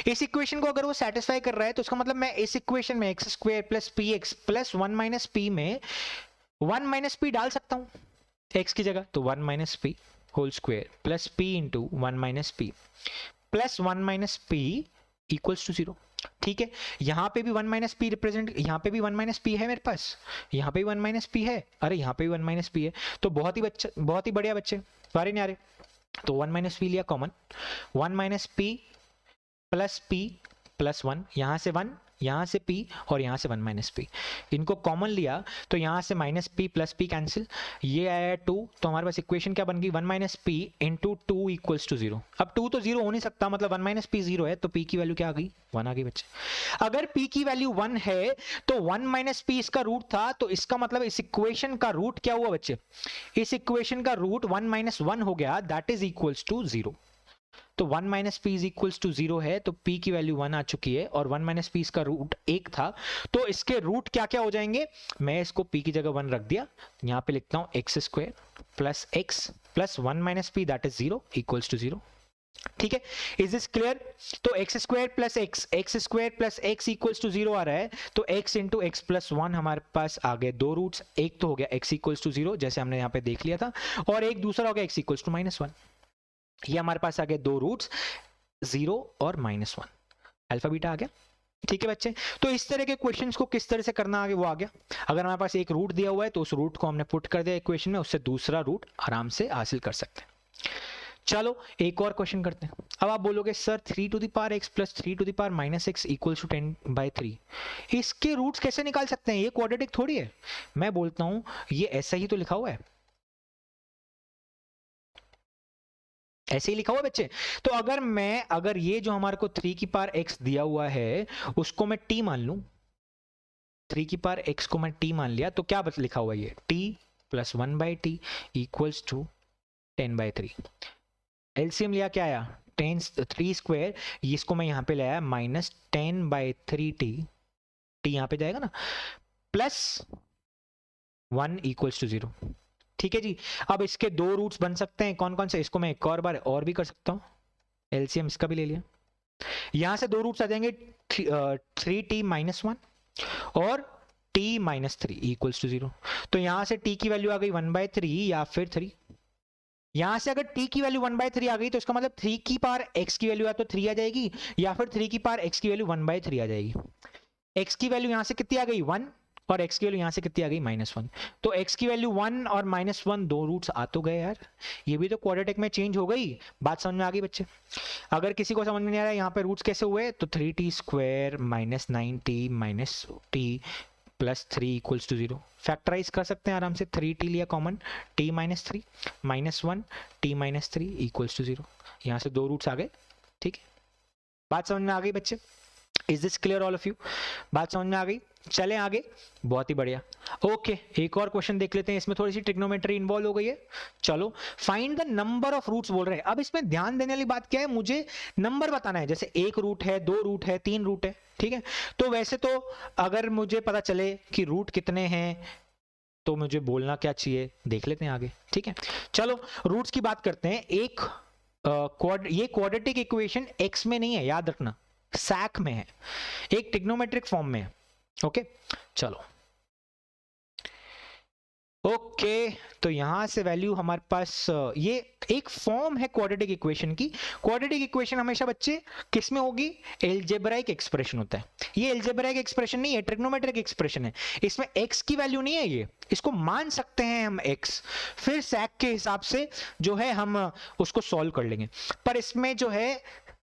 इस इक्वेशन को अगर वो सेटिस्फाई कर रहा है तो उसका मतलब मैं इस इक्वेशन में x square plus p x plus 1 minus P में 1 माइनस पी डाल सकता हूं x की जगह, तो 1 minus p whole square plus p into 1 minus p plus 1 minus p equals to 0। ठीक है, यहां पे भी 1 माइनस पी रिप्रेजेंट, यहां पे भी 1 माइनस पी है मेरे पास, यहां पे भी 1 माइनस पी है, अरे यहां पे भी 1 माइनस पी है, तो बहुत ही बढ़िया बच्चे, सारे न्यारे। तो 1 माइनस पी लिया कॉमन, 1 माइनस पी प्लस 1, यहां से 1, यहां से p और यहां से 1 माइनस पी, इनको कॉमन लिया तो यहां से minus p plus P cancel, ये आया 2, तो हमारे पास इक्वेशन क्या बन गई, 1 minus p into 2 equals to 0। अब 2 तो 0 हो नहीं सकता, मतलब 1 माइनस पी 0 है, तो p की वैल्यू क्या आ गई, 1 आ गई बच्चे। अगर p की वैल्यू 1 है तो 1 माइनस पी इसका रूट था, तो इसका मतलब इस इक्वेशन का रूट क्या हुआ बच्चे, इस इक्वेशन का रूट 1 माइनस 1 हो गया, दैट इज इक्वल्स टू 0। तो 1 minus p is equals to 0 है, तो p की वैल्यू 1 आ चुकी है, और 1 माइनस पी इसका रूट 1 था, तो इसके रूट क्या क्या हो जाएंगे, मैं इसको p की जगह 1 रख दिया, यहां पे लिखता हूं x square plus x plus 1 minus p that is 0 equals to 0। ठीक है, इज दिस क्लियर? तो x square plus x equals to 0 आ रहा है, तो x इंटू एक्स प्लस 1 हमारे पास आ गए दो रूट्स, एक तो हो गया x इक्वल्स टू 0 जैसे हमने यहाँ पे देख लिया था, और एक दूसरा हो गया x इक्वल्स टू माइनस 1। ये हमारे पास आ गए दो रूट्स 0 और -1, अल्फा बीटा आ गया। ठीक है बच्चे, तो इस तरह के क्वेश्चंस को किस तरह से करना आगे वो आ गया। अगर हमारे पास एक रूट दिया हुआ है तो उस रूट को हमने पुट कर दिया इक्वेशन में, उससे दूसरा रूट आराम से हासिल कर सकते हैं। चलो एक और क्वेश्चन करते हैं। अब आप बोलोगे sir 3 to the power x plus 3 to the power minus x equals to 10/3, इसके रूट्स कैसे निकाल सकते हैं, ये क्वाड्रेटिक थोड़ी है। मैं बोलता हूं ये ऐसा ही तो लिखा हुआ है, ऐसे ही लिखा हुआ बच्चे। तो अगर ये जो हमारे को 3 की पावर x दिया हुआ है उसको मैं t मान लूं, 3 की पावर x को मैं t मान लिया, तो क्या लिखा हुआ है ये t plus 1/t equals to 10/3। LCM लिया क्या आया 3 स्क्वायर, इसको मैं यहां पे ले आया माइनस 10/3t, t यहां पे जाएगा ना, प्लस 1 इक्वल्स टू 0। ठीक है जी, अब इसके दो रूट्स बन सकते हैं, कौन कौन से, इसको मैं एक और बार और भी कर सकता हूं, एलसीएम इसका भी ले लिया, यहां से दो रूट्स आ जाएंगे 3t माइनस 1 और t माइनस 3 इक्वल्स टू 0। तो यहां से t की वैल्यू आ गई 1/3 या फिर 3, यहां से अगर t की वैल्यू 1/3 आ गई तो इसका मतलब 3 की पावर x की वैल्यू या तो 3 आ जाएगी, या फिर 3 की पावर x की वैल्यू 1/3 आ जाएगी। x की वैल्यू यहां से कितनी आ गई 1, और x की वैल्यू यहां से कितनी आ गई -1, तो x की वैल्यू 1 और -1 दो रूट्स आ तो गए यार, ये भी तो क्वाड्रेटिक में चेंज हो गई। बात समझ में आ गई बच्चे? अगर किसी को समझ में नहीं आ रहा है यहाँ पे रूट्स कैसे हुए, तो 3t square minus 9t minus t plus 3 equals to 0, factorise कर सकते हैं आराम से, 3t लिया common, t minus 3 -1 t minus 3 equals to 0, यहाँ से दो रूट्स आ गए। ठीक है, बात समझ में आ गई बच्चे? Is this clear all of you? बात समझ में आ गई? चलें आगे, बहुत ही बढ़िया। ओके, एक और क्वेश्चन देख लेते हैं, इसमें थोड़ी सी ट्रिग्नोमेट्री इन्वॉल्व हो गई है। चलो, find the number of roots बोल रहे हैं। अब इसमें ध्यान देने वाली बात क्या है, मुझे नंबर बताना है, जैसे एक रूट है, दो रूट है, तीन रूट है। ठीक है, तो वैसे तो अगर मुझे पता चले कि रूट कितने हैं तो मुझे बोलना क्या चाहिए देख लेते हैं आगे, ठीक है। चलो रूट्स की बात करते हैं। एक ये क्वाड्रेटिक इक्वेशन एक्स में नहीं है, याद रखना, सैक में है, एक ट्रिग्नोमेट्रिक फॉर्म में है। ओके चलो ओके तो यहां से वैल्यू हमारे पास ये एक फॉर्म है क्वाड्रेटिक इक्वेशन की। क्वाड्रेटिक इक्वेशन हमेशा बच्चे किस में होगी, एल्जेब्राइक एक्सप्रेशन होता है। ये एल्जेब्राइक एक्सप्रेशन नहीं है, ट्रिग्नोमेट्रिक एक्सप्रेशन है। इसमें x की वैल्यू नहीं है, ये इसको मान सकते हैं हम x, फिर sec के हिसाब से जो है हम उसको सॉल्व कर लेंगे। पर इसमें जो है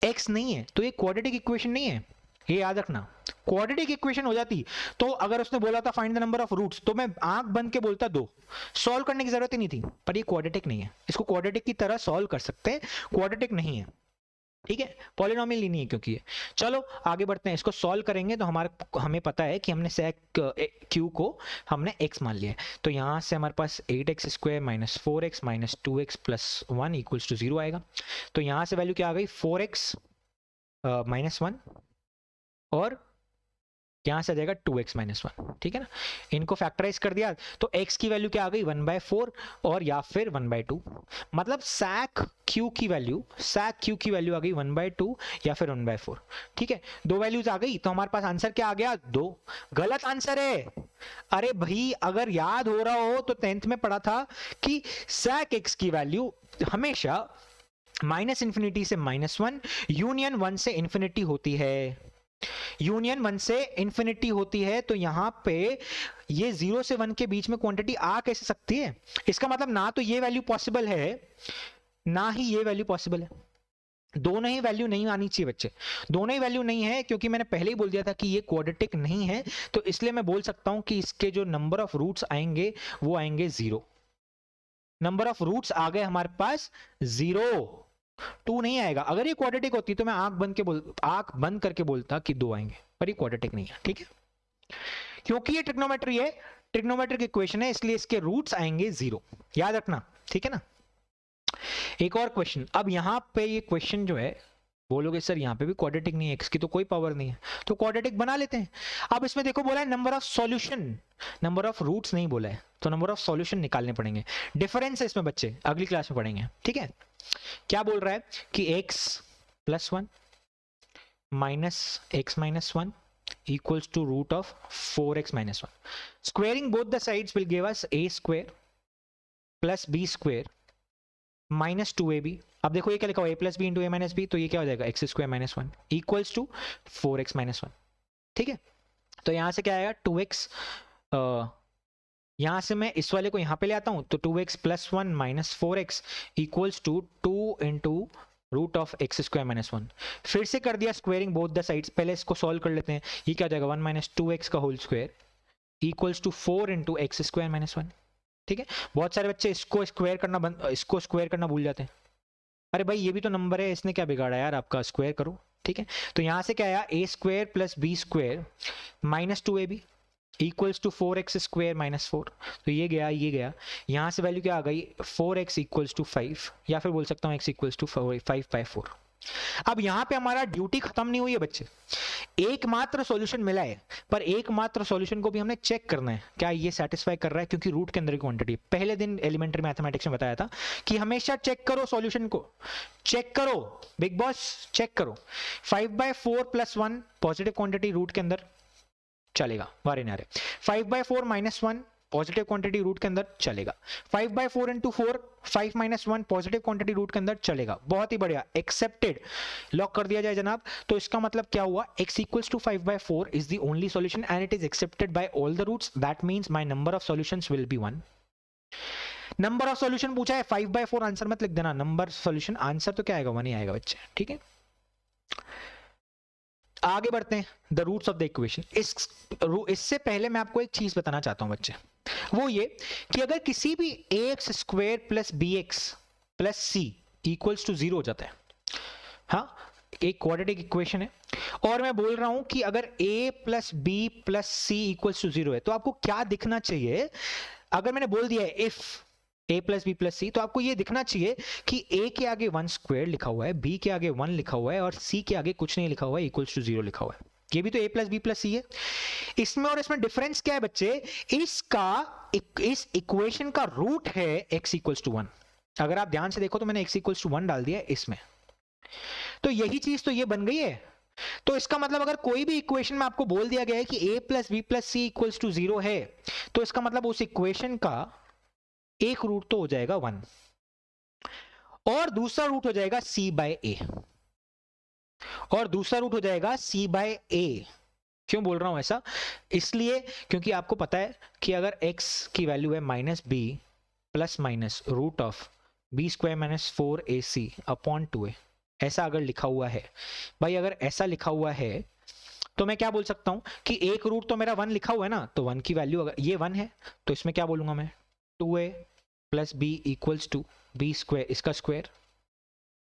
x नहीं है, तो ये क्वाड्रेटिक इक्वेशन नहीं है, ये याद रखना। क्वाड्रेटिक इक्वेशन हो जाती तो अगर उसने बोला था find the number of roots, तो मैं आंख बंद के बोलता 2, सॉल्व करने की जरूरत ही नहीं थी। पर ये क्वाड्रेटिक नहीं है, इसको क्वाड्रेटिक की तरह सॉल्व कर सकते हैं, क्वाड्रेटिक नहीं है, ठीक है, पॉलिनोमियल ही नहीं है क्योंकि ये। चलो आगे बढ़ते हैं, इसको सॉल्व करेंगे तो हमें पता है कि हमने sec q को हमने x मान लिया है। तो यहां से हमारे पास 8x square minus 4x minus 2x plus 1 equals to 0 आएगा। तो यहां से वैल्यू क्या आ गई, 4x माइनस 1 और यहां से आ जाएगा 2x माइनस 1, ठीक है ना। इनको फैक्टराइज कर दिया तो x की वैल्यू क्या आ गई 1/4 और या फिर 1/2, मतलब sec q की वैल्यू आ गई 1/2 या फिर 1/4, ठीक है। दो वैल्यूज आ गई तो हमारे पास आंसर क्या आ गया 2। गलत आंसर है। अरे भाई अगर याद हो रहा हो तो 10th में पढ़ा था कि sec x की वैल्यू हमेशा -∞ से -1 यूनियन 1 से इंफिनिटी होती है, यूनियन 1 से इंफिनिटी होती है। तो यहां पे ये 0 से 1 के बीच में क्वांटिटी आ कैसे सकती है, इसका मतलब ना तो ये वैल्यू पॉसिबल है ना ही ये वैल्यू पॉसिबल है। दोनों ही वैल्यू नहीं आनी चाहिए बच्चे, दोनों ही वैल्यू नहीं है, क्योंकि मैंने पहले ही बोल दिया था कि ये क्वाड्रेटिक नहीं है। तो इसलिए मैं बोल सकता हूं कि इसके जो नंबर ऑफ रूट्स आएंगे वो आएंगे 0। नंबर ऑफ रूट्स आ गए हमारे पास 0, 2 नहीं आएगा। अगर ये क्वाड्रेटिक होती तो मैं आंख बंद करके बोलता कि 2 आएंगे, पर ये क्वाड्रेटिक नहीं है, ठीक है। क्योंकि ये ट्रिग्नोमेट्री है, ट्रिग्नोमेट्रिक इक्वेशन है, इसलिए इसके रूट्स आएंगे 0, याद रखना, ठीक है ना। एक और क्वेश्चन, अब यहां पे ये क्वेश्चन जो है बोलोगे सर यहाँ पे भी क्वाड्रेटिक नहीं है, x की तो कोई पावर नहीं है, तो क्वाड्रेटिक बना लेते हैं। अब इसमें देखो बोला है number of solution, number of roots नहीं बोला है, तो नंबर ऑफ सॉल्यूशन निकालने पड़ेंगे। डिफरेंस है इसमें बच्चे, अगली क्लास में पढ़ेंगे, ठीक है। क्या बोल रहा है कि x plus 1 minus x minus 1 equals to root of 4x minus 1, squaring both the sides will give us a square plus b square minus 2ab। अब देखो ये क्या लिखा हुआ, a plus b into a minus b, तो ये क्या हो जाएगा x square minus 1 equals to 4x minus 1, ठीक है। तो यहां से क्या आएगा 2x, यहां से मैं इस वाले को यहां पे ले आता हूं, तो 2x plus 1 minus 4x equals to 2 into root of x square minus 1। फिर से कर दिया स्क्वेयरिंग बोथ द साइड्स, पहले इसको सॉल्व कर लेते हैं। ये क्या हो जाएगा 1 माइनस 2x का whole square equals to 4 into x square minus 1, ठीक है। बहुत सारे बच्चे इसको स्क्वायर करना भूल जाते हैं। अरे भाई ये भी तो नंबर है, इसने क्या बिगाड़ा यार, आपका स्क्वायर करो, ठीक है। तो यहां से क्या आया a square plus b square minus 2ab equals to 4x square minus 4, तो ये गया यहां से वैल्यू क्या आ गई 4x इक्वल्स टू 5, या फिर बोल सकता हूं x इक्वल्स टू 5/4। अब यहां पे हमारा ड्यूटी खत्म नहीं हुई है बच्चे, एकमात्र सॉल्यूशन मिला है, पर एकमात्र सॉल्यूशन को भी हमने चेक करना है क्या ये सेटिस्फाई कर रहा है, क्योंकि रूट के अंदर की क्वांटिटी। पहले दिन एलिमेंट्री मैथमेटिक्स में बताया था कि हमेशा चेक करो, सॉल्यूशन को चेक करो, बिग बॉस चेक करो। 5/4 प्लस 1 पॉजिटिव क्वांटिटी रूट के अंदर चलेगा, वारे नारे। 5/4 माइनस 1 पॉजिटिव क्वांटिटी रूट के अंदर चलेगा। 5/4 into 4 5 minus 1 positive quantity root के अंदर चलेगा, बहुत ही बढ़िया, एक्सेप्टेड, लॉक कर दिया जाए जनाब। तो इसका मतलब क्या हुआ, x equals to 5/4 is the only solution and it is accepted by all the roots, that means my number of solutions will be 1। Number of solution पूछा है, 5/4 आंसर मत लिख देना, नंबर सॉल्यूशन आंसर तो क्या आएगा 1 ही आएगा बच्चे, ठीक है। आगे बढ़ते हैं, the roots of the equation. इससे पहले मैं आपको एक चीज बताना चाहता हूं बच्चे, वो ये कि अगर किसी भी ax square plus bx plus c equals to 0 हो जाता है, हाँ एक क्वाड्रेटिक इक्वेशन है, और मैं बोल रहा हूं कि अगर a plus b plus c equals to 0 है, तो आपको क्या दिखना चाहिए। अगर मैंने बोल दिया है if a plus b plus c, तो आपको ये दिखना चाहिए कि a के आगे 1 स्क्वायर लिखा हुआ है, b के आगे 1 लिखा हुआ है और c के आगे कुछ नहीं लिखा हुआ है, इक्वल्स टू 0 लिखा हुआ है। ये भी तो a प्लस बी प्लस सी है। इसमें और इसमें डिफरेंस क्या है बच्चे, इस इक्वेशन का रूट है x इक्वल्स टू 1। अगर आप ध्यान से देखो तो मैंने x इक्वल्स टू 1 डाल दिया इसमें, तो यही चीज तो ये बन गई है। तो इसका मतलब अगर कोई भी इक्वेशन में आपको बोल दिया गया है कि a plus b plus C equals to 0 है, तो इसका मतलब उस इक्वेशन का एक रूट तो हो जाएगा 1 और दूसरा रूट हो जाएगा c बाय a, और दूसरा रूट हो जाएगा c बाय a। क्यों बोल रहा हूं ऐसा, इसलिए क्योंकि आपको पता है कि अगर x की वैल्यू है minus b plus minus root of b square minus 4ac upon 2a, ऐसा अगर लिखा हुआ है भाई, अगर ऐसा लिखा हुआ है तो मैं क्या बोल सकता हूं कि एक रूट तो मेरा 1 लिखा हुआ है ना, तो 1 की वैल्यू अगर ये 1 है तो इसमें क्या बोलूंगा मैं, 2a plus b equals to b square, इसका square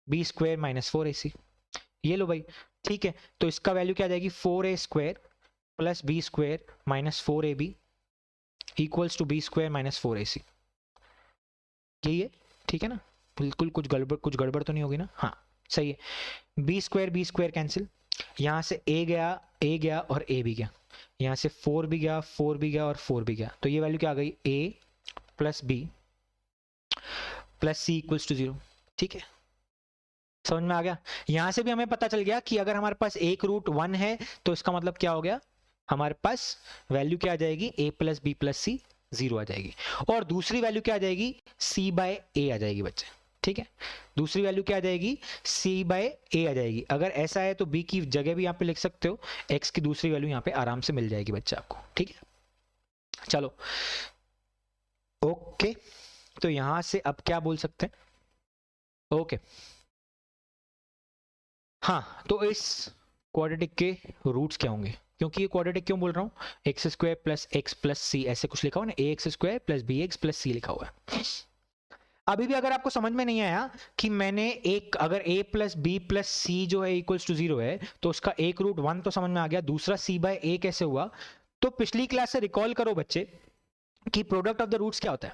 b square minus 4ac। ये लो भाई, ठीक है, तो इसका वैल्यू क्या आ जाएगी, 4a square plus b square minus 4ab equals to b square minus 4ac। यही है, ठीक है ना, बिल्कुल कुछ गड़बड़ तो नहीं होगी ना, हाँ सही है। बी स्क्वायर कैंसिल, यहाँ से a गया और a भी गया, यहाँ से 4 भी गया और 4 भी गया, तो ये वैल्यू क्या आ गई, a plus b plus C equals to 0। ठीक है, समझ में आ गया। यहां से भी हमें पता चल गया कि अगर हमारे पास एक रूट 1 है तो इसका मतलब क्या हो गया, हमारे पास वैल्यू क्या आ जाएगी, a प्लस बी प्लस सी 0 आ जाएगी, और दूसरी वैल्यू क्या आ जाएगी, c बाय a आ जाएगी बच्चे। ठीक है, दूसरी वैल्यू क्या आ जाएगी, c बाय a आ जाएगी। अगर ऐसा है तो b की जगह भी यहाँ पे लिख सकते हो, x की दूसरी वैल्यू यहाँ पे आराम से मिल जाएगी बच्चे आपको। ठीक है, चलो ओके, तो यहां से अब क्या बोल सकते हैं, ओके हाँ, तो इस क्वाड्रेटिक के रूट्स क्या होंगे, क्योंकि ये क्वाड्रेटिक क्यों बोल रहा हूँ, x square plus x plus c ऐसे कुछ लिखा हुआ ना, a x square plus B x plus c लिखा हुआ है। अभी भी अगर आपको समझ में नहीं आया कि मैंने अगर a प्लस बी प्लस सी जो है इक्वल्स टू 0 है तो उसका एक रूट 1 तो समझ में आ गया, दूसरा c बाय a कैसे हुआ, तो पिछली क्लास से रिकॉल करो बच्चे कि प्रोडक्ट ऑफ द रूट्स क्या होता है।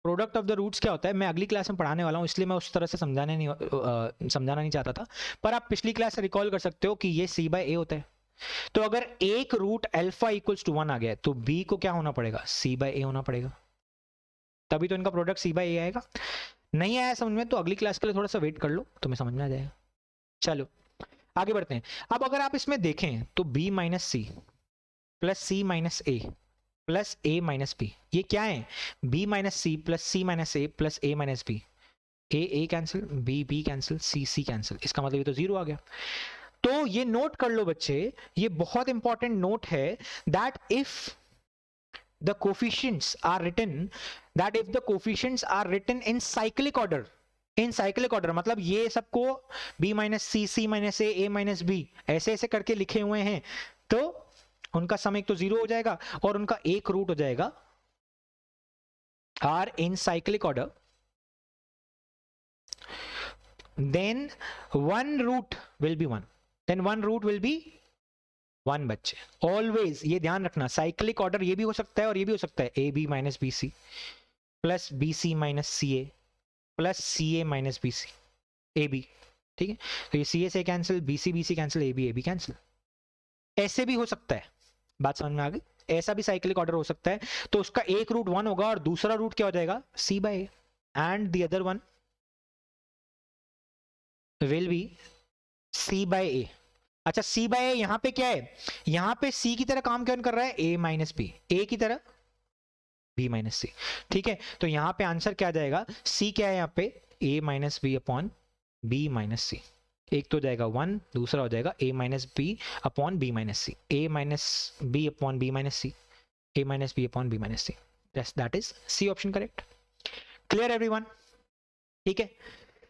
प्रोडक्ट ऑफ द रूट्स क्या होता है, मैं अगली क्लास में पढ़ाने वाला हूं, इसलिए मैं उस तरह से समझाना नहीं चाहता था, पर आप पिछली क्लास से रिकॉल कर सकते हो कि ये c बाय a होता है। तो अगर एक रूट अल्फा इक्वल्स टू 1 आ गया तो b को क्या होना पड़ेगा, c बाय a होना पड़ेगा, तभी तो इनका प्रोडक्ट c बाय a आएगा। नहीं आया समझ में तो अगली क्लास के लिए थोड़ा सा वेट कर लो, तुम्हें समझ में आ जाएगा। चलो आगे बढ़ते हैं। अब अगर आप इसमें देखें तो b माइनस सी प्लस सी माइनस ए प्लस ए माइनस बी, ये क्या है, b माइनस सी प्लस सी माइनस ए प्लस ए माइनस बी, ए कैंसिल, बी कैंसिल, सी कैंसिल, इसका मतलब ये तो 0 आ गया। तो ये नोट कर लो बच्चे, ये बहुत इंपॉर्टेंट नोट है, that if the coefficients are written in cyclic order, मतलब ये सबको b माइनस सी, सी माइनस ए माइनस बी ऐसे ऐसे करके लिखे हुए हैं, तो उनका सम एक तो 0 हो जाएगा और उनका एक रूट हो जाएगा r in cyclic order, then one root will be 1 बच्चे। ऑलवेज ये ध्यान रखना, साइक्लिक ऑर्डर ये भी हो सकता है और ये भी हो सकता है, a b minus b c plus b c minus c a plus c a minus b c a b. ठीक है, तो ये सी ए से cancel, b c cancel, a b cancel, ऐसे भी हो सकता है। बात समझ में आ गई, ऐसा भी साइक्लिक ऑर्डर हो सकता है। तो उसका एक रूट 1 होगा और दूसरा रूट क्या हो जाएगा, c by a, and the other one will be c by a. अच्छा, c बाय ए यहां पे क्या है, यहां पे c की तरह काम कौन कर रहा है, a माइनस बी, a की तरह b माइनस सी। ठीक है, तो यहां पे आंसर क्या आ जाएगा, c क्या है यहाँ पे, a minus b upon b minus c, एक तो जाएगा 1, दूसरा हो जाएगा a minus b upon b minus c, a minus b upon b minus c, a minus b upon b minus c, that is c option correct. Clear everyone? ठीक है,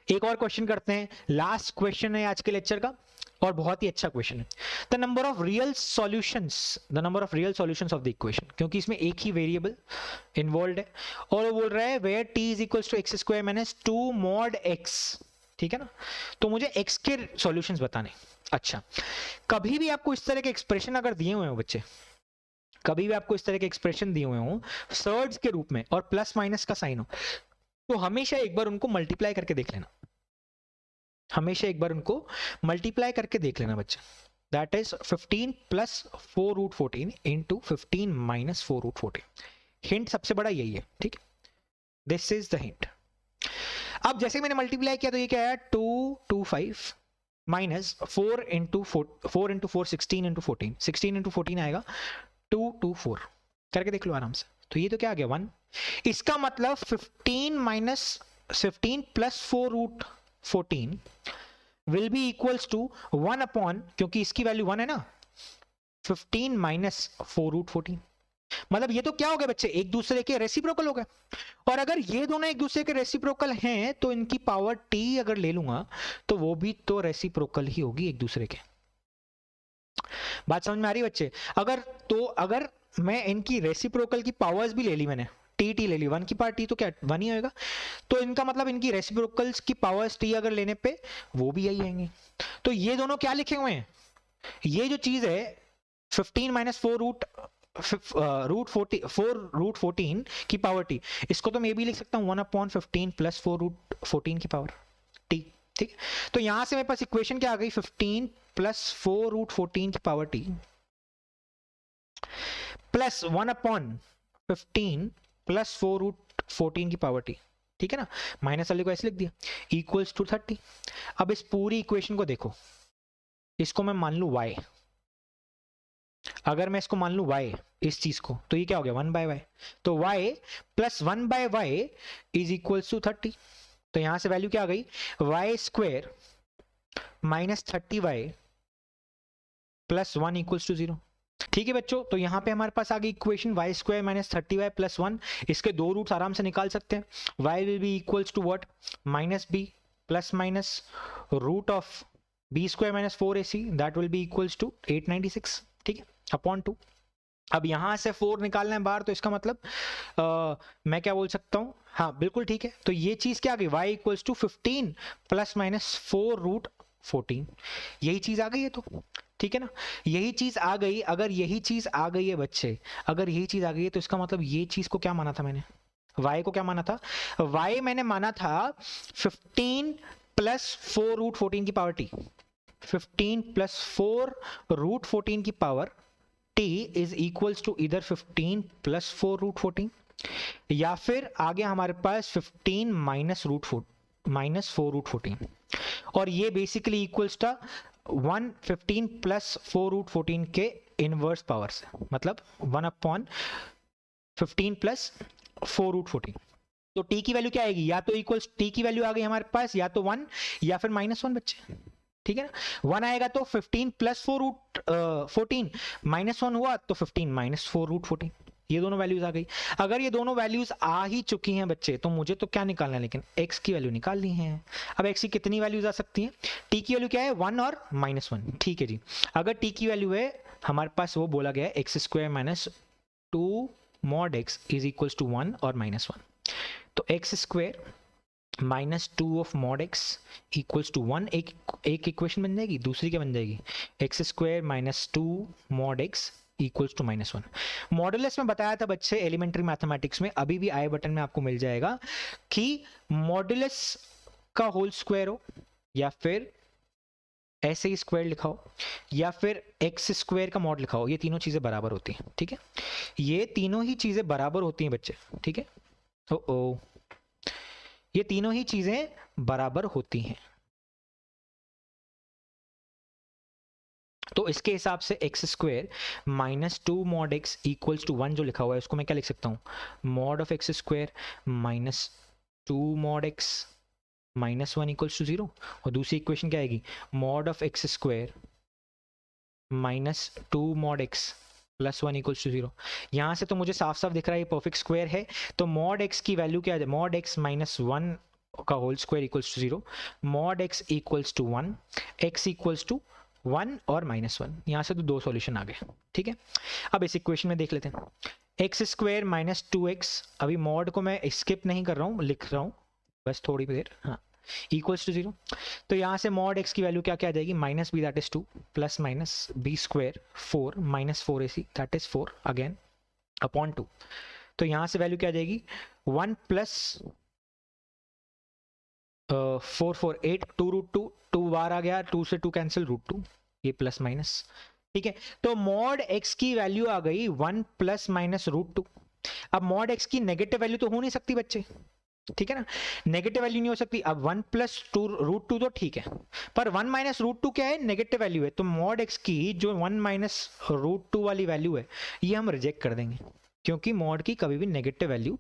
एक और क्वेश्चन करते हैं, लास्ट क्वेश्चन है आज के lecture का और बहुत ही अच्छा क्वेश्चन है। The number of real solutions of the equation, क्योंकि इसमें एक ही वेरिएबल इन्वॉल्व है और वो बोल रहा है where t is equals to x square minus 2 mod x. ठीक है ना, तो मुझे एक्स के सॉल्यूशंस बताने। अच्छा, कभी भी आपको इस तरह के एक्सप्रेशन अगर दिए हुए हो बच्चे, कभी भी आपको इस तरह के एक्सप्रेशन दिए हुए हो सर्ड्स के रूप में और प्लस माइनस का साइन हो, तो हमेशा एक बार उनको मल्टीप्लाई करके देख लेना, हमेशा एक बार उनको मल्टीप्लाई करके देख लेना बच्चे। That is 15 plus 4 root 14 into 15 minus 4 root 14। Hint सबसे बड़ा यही है, ठीक है, दिस इज द हिंट। अब जैसे मैंने मल्टीप्लाई किया तो ये क्या आया 225 minus 4 into 4 into 4 16 into 14, 16 into 14 आएगा 224। करके देख लो आराम से। तो ये तो क्या आ गया 1। इसका मतलब 15 minus 15 plus 4 root 14 will be equals to 1 upon, क्योंकि इसकी वैल्यू 1 है ना, 15 माइनस 4 रूट 14। मतलब ये तो क्या हो गया बच्चे, एक दूसरे के रेसिप्रोकल हो गए। और अगर ये दोनों एक दूसरे के रेसिप्रोकल हैं तो इनकी पावर t अगर ले लूंगा तो वो भी तो रेसिप्रोकल ही होगी एक दूसरे के। बात समझ में आ रही है बच्चे? अगर मैं इनकी रेसिप्रोकल की पावर्स भी ले ली, मैंने टी ले ली, 1 की पावर t तो क्या 1 ही होएगा, तो इनका मतलब इनकी रेसिप्रोकल्स की पावर्स t अगर लेने पे वो भी यही आएंगे। तो ये दोनों क्या लिखे हुए हैं, ये जो चीज है 15 माइनस 4 रूट 14 की पावर t, इसको तो मैं भी लिख सकता हूँ 1/15 प्लस 4 रूट 14 की पावर t, ठीक। तो यहां से मेरे पास इक्वेशन क्या आ गई, 15 प्लस 4 रूट 14 की power t plus 1/15 plus 4 root 14 की पावर t, ठीक है ना, माइनस वाले को ऐसे लिख दिया, इक्वल्स टू 30। अब इस पूरी इक्वेशन को देखो, इसको मैं मान लू y, अगर मैं इसको मान लू y इस चीज को, तो ये क्या हो गया 1/y, तो y plus 1/y is equals to 30। तो यहां से वैल्यू क्या आ गई, y square minus 30y plus 1 equals to 0। ठीक है बच्चों, तो यहाँ पे हमारे पास आ गई equation y square minus 30y plus 1। इसके दो रूट्स आराम से निकाल सकते हैं, y will be equals to what, minus b plus minus root of b square minus 4ac, that will be equals to 896, ठीक है, अपॉन 2। अब यहां से 4 निकालना है बाहर, तो इसका मतलब मैं क्या बोल सकता हूं, हाँ बिल्कुल ठीक है। तो ये चीज क्या आ गई, y equals to 15 plus minus 4 root 14, यही चीज आ गई है। तो ठीक है ना, यही चीज आ गई। अगर यही चीज आ गई है बच्चे, अगर यही चीज आ गई है, तो इसका मतलब ये चीज को क्या माना था मैंने, y को क्या माना था, y मैंने माना था 15 प्लस 4 रूट 14 की पावर t, 15 प्लस 4 रूट 14 की power t is equals to इधर 15 प्लस 4 रूट 14, या फिर आ गया हमारे पास 15 माइनस 4 रूट 14, और ये basically equals to 115 plus 4 root 14 के इनवर्स पावर से, मतलब 1/15 प्लस 4 रूट 14। तो t की वैल्यू क्या आएगी, या तो इक्वल्स t की वैल्यू आ गई हमारे पास, या तो 1 या फिर -1 बच्चे, ठीक है ना। 1 आएगा तो 15 प्लस 4 रूट 14, -1 हुआ तो 15 माइनस 4 रूट 14, ये दोनों वैल्यूज आ गई। अगर ये दोनों वैल्यूज आ ही चुकी हैं बच्चे, तो मुझे तो क्या निकालना है, लेकिन x की वैल्यू निकालनी है। अब x की कितनी वैल्यूज आ सकती हैं, t की वैल्यू क्या है 1 और -1, ठीक है जी। अगर t की वैल्यू है हमारे पास, वो बोला गया है x square minus 2 mod x is equals to 1 और -1, तो x square minus 2 of mod x equals to 1, एक इक्वेशन बन जाएगी। दूसरी क्या बन जाएगी, x square minus 2 mod x equals to -1। Modulus में बताया था बच्चे एलिमेंट्री मैथमेटिक्स में, अभी भी आई बटन में आपको मिल जाएगा, कि मॉडुलस का होल स्क्वायर हो, या फिर ऐसे ही स्क्वायर लिखा हो, या फिर एक्स स्क्वायर का मॉड लिखा हो, ये तीनों चीजें बराबर होती हैं, ठीक है, ये तीनों ही चीजें बराबर होती हैं बच्चे, ठीक है। ओ ये तीनों ही चीजें बराबर होती हैं। तो इसके हिसाब से x square minus 2 mod x equals to 1 जो लिखा हुआ है, उसको मैं क्या लिख सकता हूँ, mod of x square minus 2 mod x minus 1 equals to 0, और दूसरी इक्वेशन क्या आएगी, mod of x square minus 2 mod x plus 1 equals to 0। यहाँ से तो मुझे साफ साफ दिख रहा है ये परफेक्ट स्क्वायर है, तो मॉड x की वैल्यू क्या है, मॉड x माइनस 1 का whole square equals to 0, mod x equals to 1, x equals to 1 और -1, यहाँ से तो दो सॉल्यूशन आ गए, ठीक है। अब इस इक्वेशन में देख लेते हैं, एक्स स्क्वायर माइनस 2x, अभी मॉड को मैं स्किप नहीं कर रहा हूँ, लिख रहा हूँ बस थोड़ी देर, हाँ, इक्वल्स टू 0। तो यहाँ से मॉड x की वैल्यू क्या क्या आ जाएगी, minus b that is 2 plus minus b square 4 minus 4ac that is 4 again upon 2। तो यहाँ से वैल्यू क्या आ जाएगी, 1 प्लस 4 4 8 2 रूट 2, 2 बार आ गया, 2 से 2 कैंसिल, रूट 2 ये प्लस माइनस, ठीक है। तो मॉड एक्स की वैल्यू आ गई 1 प्लस माइनस रूट 2। अब मॉड एक्स की नेगेटिव वैल्यू तो हो नहीं सकती बच्चे, ठीक है ना, नेगेटिव वैल्यू नहीं हो सकती। अब 1 प्लस टू रूट 2 तो ठीक है, पर 1 माइनस रूट 2 क्या है, नेगेटिव वैल्यू है। तो मॉड एक्स की जो 1 माइनस रूट 2 वाली वैल्यू है ये हम रिजेक्ट कर देंगे, क्योंकि मॉड की कभी भी नेगेटिव वैल्यू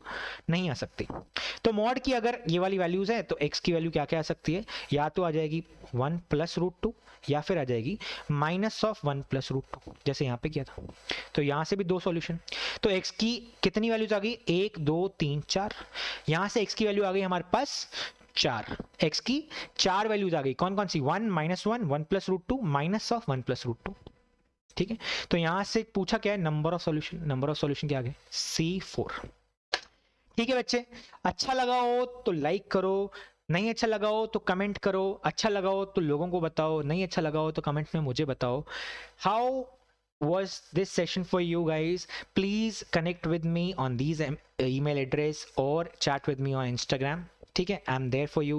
नहीं आ सकती। तो मॉड की अगर ये वाली वैल्यूज है तो एक्स की वैल्यू क्या क्या आ सकती है, या तो आ जाएगी 1 प्लस रूट 2, या फिर आ जाएगी माइनस ऑफ 1 प्लस रूट 2, जैसे यहाँ पे किया था। तो यहाँ से भी दो सॉल्यूशन। तो एक्स की कितनी वैल्यूज आ गई, 1 2 3 4। यहाँ से एक्स की वैल्यू आ गई हमारे पास 4। एक्स की 4 वैल्यूज आ गई, कौन कौन सी, 1 minus 1 1 plus root 2 minus of 1 plus root 2, ठीक है। तो यहां से पूछा क्या है, number of solution, number of solution क्या आ गए, C4। ठीक है बच्चे, अच्छा लगा हो तो लाइक करो, नहीं अच्छा लगा हो तो कमेंट करो, अच्छा लगा हो तो लोगों को बताओ, नहीं अच्छा लगा हो तो कमेंट में मुझे बताओ। How was this session for you guys? Please connect with me on these email address or chat with me on Instagram, ठीक है, I'm there for you.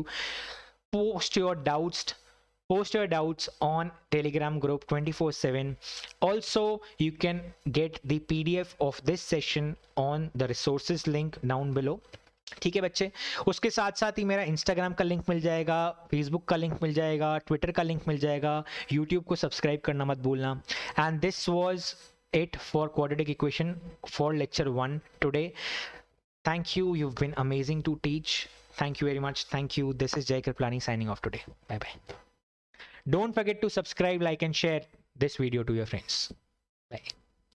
Post your doubts on Telegram group 24/7. Also, you can get the PDF of this session on the resources link down below. ठीक है बच्चे, उसके साथ साथ ही मेरा Instagram का लिंक मिल जाएगा, फेसबुक का लिंक मिल जाएगा, ट्विटर का लिंक मिल जाएगा, यूट्यूब को सब्सक्राइब करना मत भूलना। And this was it for quadratic equation for lecture 1 today. Thank you, you've been amazing to teach. Thank you very much. Thank you. This is Jai Kriplani signing off today. Bye bye. Don't forget to subscribe, like and share this video to your friends. Bye.